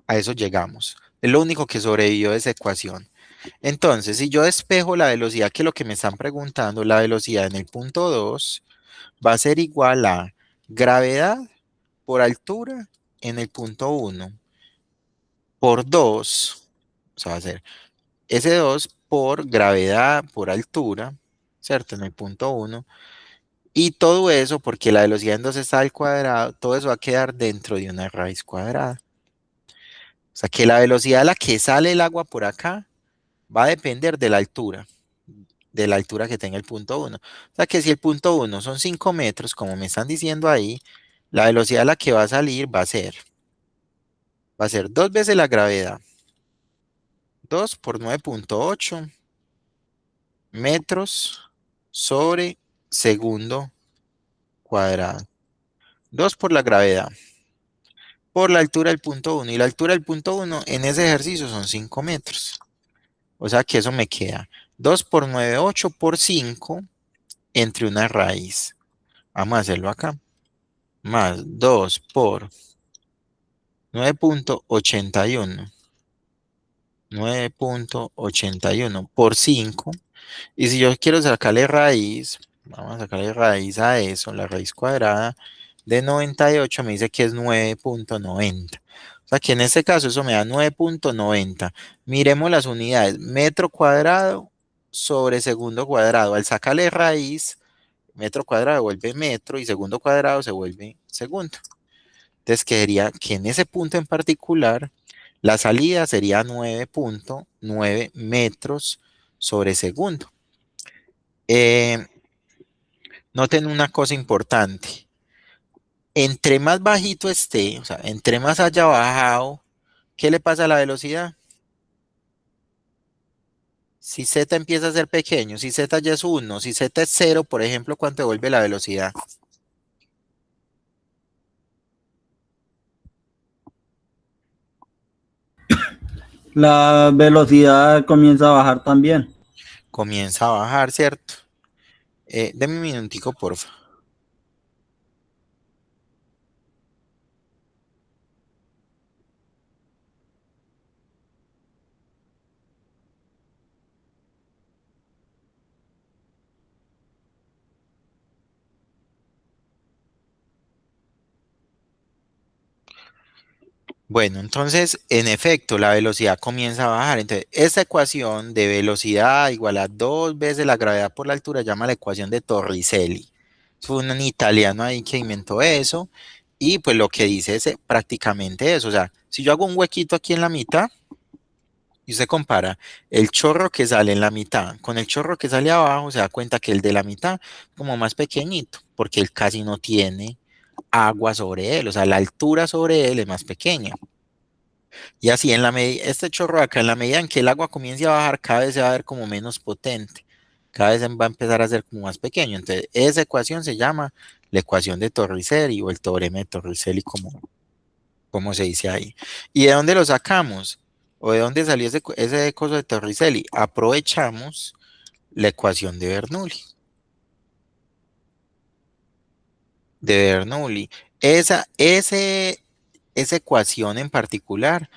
A eso llegamos. Es lo único que sobrevivió de esa ecuación. Entonces, si yo despejo la velocidad, que es lo que me están preguntando, la velocidad en el punto 2 va a ser igual a gravedad por altura en el punto 1 por 2, o sea, va a ser ese 2 por gravedad por altura, ¿cierto? En el punto 1. Y todo eso, porque la velocidad en 2 está al cuadrado, todo eso va a quedar dentro de una raíz cuadrada. O sea, que la velocidad a la que sale el agua por acá va a depender de la altura que tenga el punto 1. O sea, que si el punto 1 son 5 metros, como me están diciendo ahí, la velocidad a la que va a salir va a ser 2 veces la gravedad. 2 por 9.8 metros sobre segundo cuadrado. 2 por la gravedad, por la altura del punto 1. Y la altura del punto 1 en ese ejercicio son 5 metros. O sea que eso me queda 2 por 9, 8 por 5 entre una raíz. Vamos a hacerlo acá. Más 2 por 9.81 9.81 por 5. Y si yo quiero sacarle raíz, vamos a sacarle raíz a eso, la raíz cuadrada de 98 me dice que es 9.90. O sea que en este caso eso me da 9.90. Miremos las unidades, metro cuadrado sobre segundo cuadrado. Al sacarle raíz, metro cuadrado vuelve metro y segundo cuadrado se vuelve segundo. Entonces quedaría que en ese punto en particular, la salida sería 9.9 metros sobre segundo. Noten una cosa importante. Entre más bajito esté, o sea, entre más haya bajado, ¿qué le pasa a la velocidad? Si z empieza a ser pequeño, si z ya es 1, si z es 0, por ejemplo, ¿cuánto devuelve la velocidad? La velocidad comienza a bajar también. Comienza a bajar, ¿cierto? Deme un minutico, porfa. Bueno, entonces, en efecto, la velocidad comienza a bajar. Entonces, esta ecuación de velocidad igual a 2 veces la gravedad por la altura llama la ecuación de Torricelli. Fue un italiano ahí que inventó eso. Y pues lo que dice es prácticamente eso. O sea, si yo hago un huequito aquí en la mitad y usted compara el chorro que sale en la mitad con el chorro que sale abajo, se da cuenta que el de la mitad es como más pequeñito, porque él casi no tiene agua sobre él. O sea, la altura sobre él es más pequeña. Y así, este chorro de acá, en la medida en que el agua comience a bajar, cada vez se va a ver como menos potente. Cada vez va a empezar a ser como más pequeño. Entonces, esa ecuación se llama la ecuación de Torricelli o el teorema de Torricelli, como se dice ahí. ¿Y de dónde lo sacamos? ¿O de dónde salió ese coso de Torricelli? Aprovechamos la ecuación de Bernoulli. Esa ecuación en particular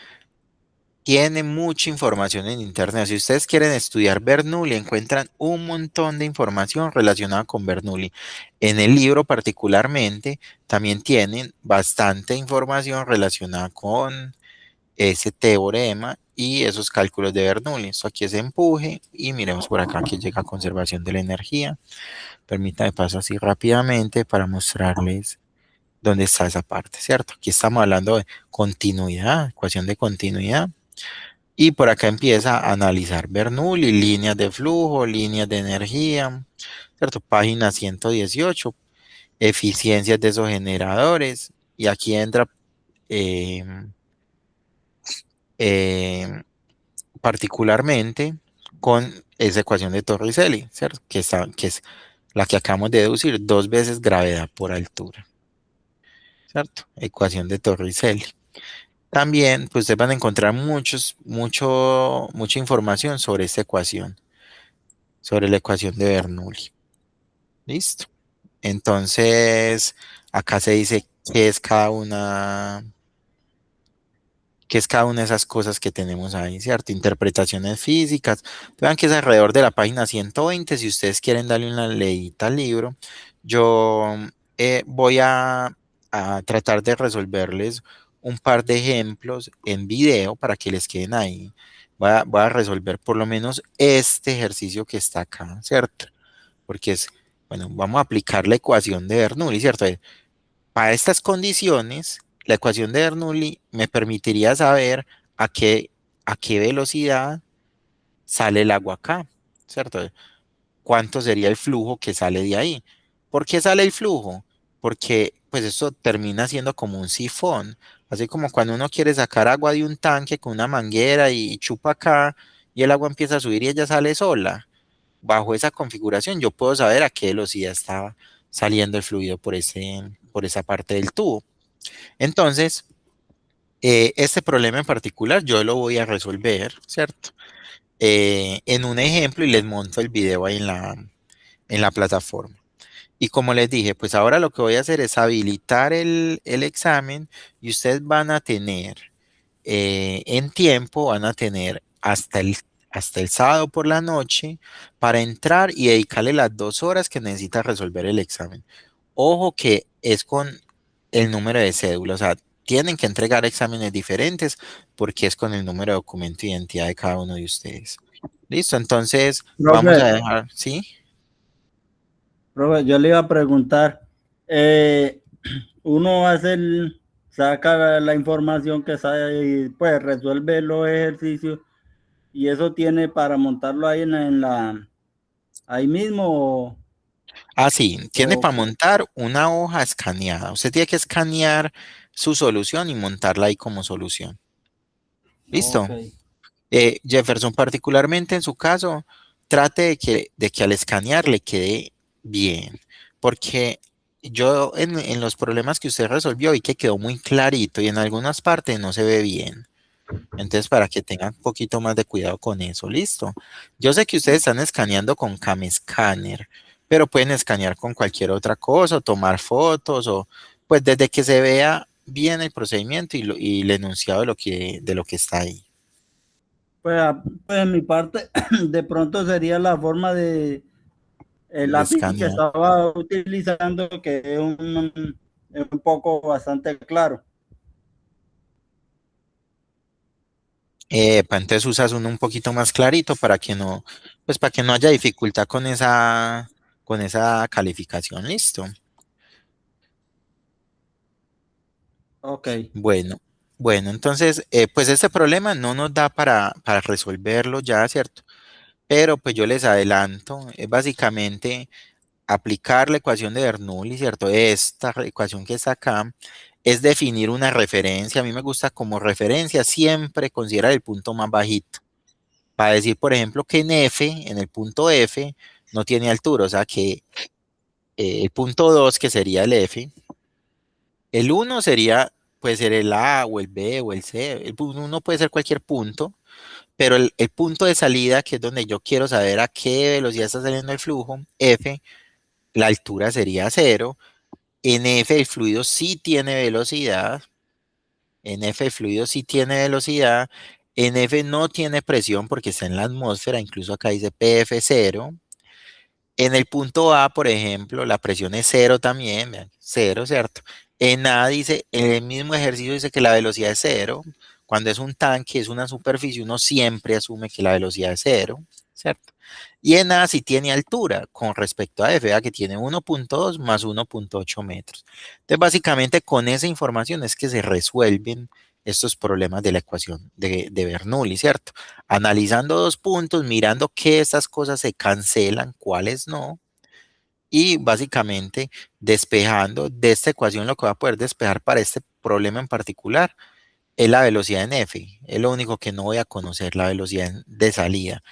tiene mucha información en internet. Si ustedes quieren estudiar Bernoulli, encuentran un montón de información relacionada con Bernoulli. En el libro particularmente, también tienen bastante información relacionada con ese teorema y esos cálculos de Bernoulli. Esto aquí es empuje y miremos por acá que llega a conservación de la energía. Permítanme paso así rápidamente para mostrarles dónde está esa parte, ¿cierto? Aquí estamos hablando de continuidad, ecuación de continuidad. Y por acá empieza a analizar Bernoulli, líneas de flujo, líneas de energía, ¿cierto? Página 118, eficiencias de esos generadores. Y aquí entra eh, eh, particularmente con esa ecuación de Torricelli, ¿cierto? Que es la que acabamos de deducir, 2 veces gravedad por altura, ¿cierto? Ecuación de Torricelli. También, pues ustedes van a encontrar mucha información sobre esta ecuación, sobre la ecuación de Bernoulli. ¿Listo? Entonces, acá se dice qué es cada una de esas cosas que tenemos ahí, ¿cierto? Interpretaciones físicas. Vean que es alrededor de la página 120. Si ustedes quieren darle una leída al libro, yo voy a tratar de resolverles un par de ejemplos en video para que les queden ahí. Voy a resolver por lo menos este ejercicio que está acá, ¿cierto? Porque bueno, vamos a aplicar la ecuación de Bernoulli, ¿cierto? Para estas condiciones, la ecuación de Bernoulli me permitiría saber a qué velocidad sale el agua acá, ¿cierto? ¿Cuánto sería el flujo que sale de ahí? ¿Por qué sale el flujo? Porque pues esto termina siendo como un sifón, así como cuando uno quiere sacar agua de un tanque con una manguera y chupa acá y el agua empieza a subir y ella sale sola. Bajo esa configuración yo puedo saber a qué velocidad estaba saliendo el fluido por esa parte del tubo. Entonces, este problema en particular yo lo voy a resolver, ¿cierto? En un ejemplo y les monto el video ahí en la plataforma. Y como les dije, pues ahora lo que voy a hacer es habilitar el examen y ustedes van a tener en tiempo, van a tener hasta el sábado por la noche para entrar y dedicarle las 2 horas que necesita resolver el examen. Ojo que es con el número de cédula, o sea, tienen que entregar exámenes diferentes porque es con el número de documento de identidad de cada uno de ustedes. Listo, entonces vamos a Profe, dejar, ¿sí? profe, yo le iba a preguntar, eh, uno hace saca la información que sabe y pues resuelve los ejercicios y eso tiene para montarlo ahí ahí mismo Ah, sí, tiene o para montar una hoja escaneada. Usted tiene que escanear su solución y montarla ahí como solución. ¿Listo? ok. Jefferson, particularmente en su caso, trate de que al escanear le quede bien, porque yo en los problemas que usted resolvió vi que quedó muy clarito y en algunas partes no se ve bien. Entonces, para que tengan un poquito más de cuidado con eso, listo. Yo sé que ustedes están escaneando con CamScanner, pero pueden escanear con cualquier otra cosa, o tomar fotos, o pues desde que se vea bien el procedimiento y el enunciado de lo que está ahí. Pues, pues en mi parte de pronto sería la forma de el De lápiz que escanear. estaba utilizando que es un poco bastante claro. Entonces usas uno un poquito más clarito pues para que no haya dificultad con esa calificación, listo. Ok. Bueno, bueno, entonces, pues este problema no nos da para resolverlo ya, ¿cierto? Pero pues yo les adelanto, es básicamente aplicar la ecuación de Bernoulli, ¿cierto? Esta ecuación que está acá es definir una referencia. A mí me gusta como referencia siempre considerar el punto más bajito. Para decir, por ejemplo, que en el punto F, no tiene altura, o sea que el punto 2 que sería el F, el uno sería, puede ser el A o el B o el C, el 1 puede ser cualquier punto, pero el punto de salida, que es donde yo quiero saber a qué velocidad está saliendo el flujo, F, la altura sería cero. En F el fluido sí tiene velocidad. En F el fluido sí tiene velocidad. En F no tiene presión porque está en la atmósfera. Incluso acá dice PF cero. En el punto A, por ejemplo, la presión es cero también. Vean, cero, ¿cierto? En A dice, en el mismo ejercicio dice que la velocidad es cero. Cuando es un tanque, es una superficie, uno siempre asume que la velocidad es cero, ¿cierto? Y en A sí tiene altura con respecto a F, que tiene 1.2 más 1.8 metros. Entonces, básicamente con esa información es que se resuelven estos problemas de la ecuación de Bernoulli, ¿cierto? Analizando dos puntos, mirando que estas cosas se cancelan, cuáles no, y básicamente despejando de esta ecuación lo que va a poder despejar para este problema en particular es la velocidad en F, es lo único que no voy a conocer, la velocidad de salida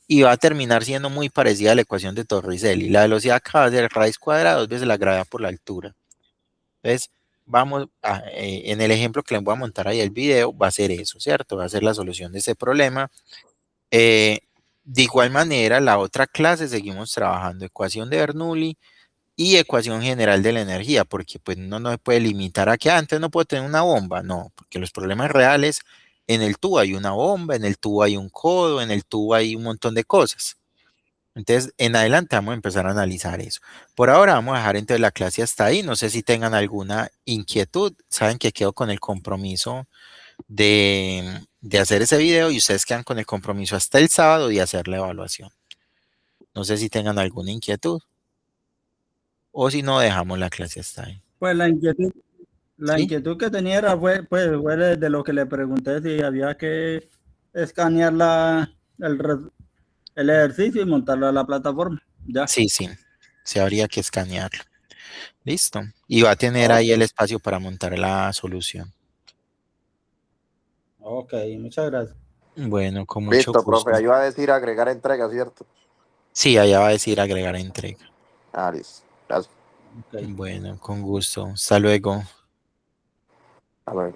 y va a terminar siendo muy parecida a la ecuación de Torricelli. La velocidad acá va a ser raíz cuadrada, 2 veces la gravedad por la altura. Entonces, en el ejemplo que les voy a montar ahí el video, va a ser eso, ¿cierto? Va a ser la solución de ese problema. Eh, de igual manera, la otra clase seguimos trabajando ecuación de Bernoulli y ecuación general de la energía, porque pues uno no se puede limitar a que antes no puedo tener una bomba, no, porque los problemas reales, en el tubo hay una bomba, en el tubo hay un codo, en el tubo hay un montón de cosas. Entonces, en adelante vamos a empezar a analizar eso. Por ahora vamos a dejar entonces la clase hasta ahí. No sé si tengan alguna inquietud. Saben que quedo con el compromiso de hacer ese video y ustedes quedan con el compromiso hasta el sábado de hacer la evaluación. No sé si tengan alguna inquietud o si no, dejamos la clase hasta ahí. Pues la ¿Sí? inquietud que tenía era fue de lo que le pregunté si había que escanear el ejercicio y montarlo a la plataforma. Ya. Sí, sí. Se habría que escanearlo. Listo. Y va a tener Ok, ahí el espacio para montar la solución. ok, muchas gracias. Bueno, con mucho Listo, profe. gusto. Ahí va a decir agregar entrega, ¿cierto? Sí, allá va a decir agregar entrega. Ah, listo. Gracias. Okay. Bueno, con gusto. Hasta luego. A ver.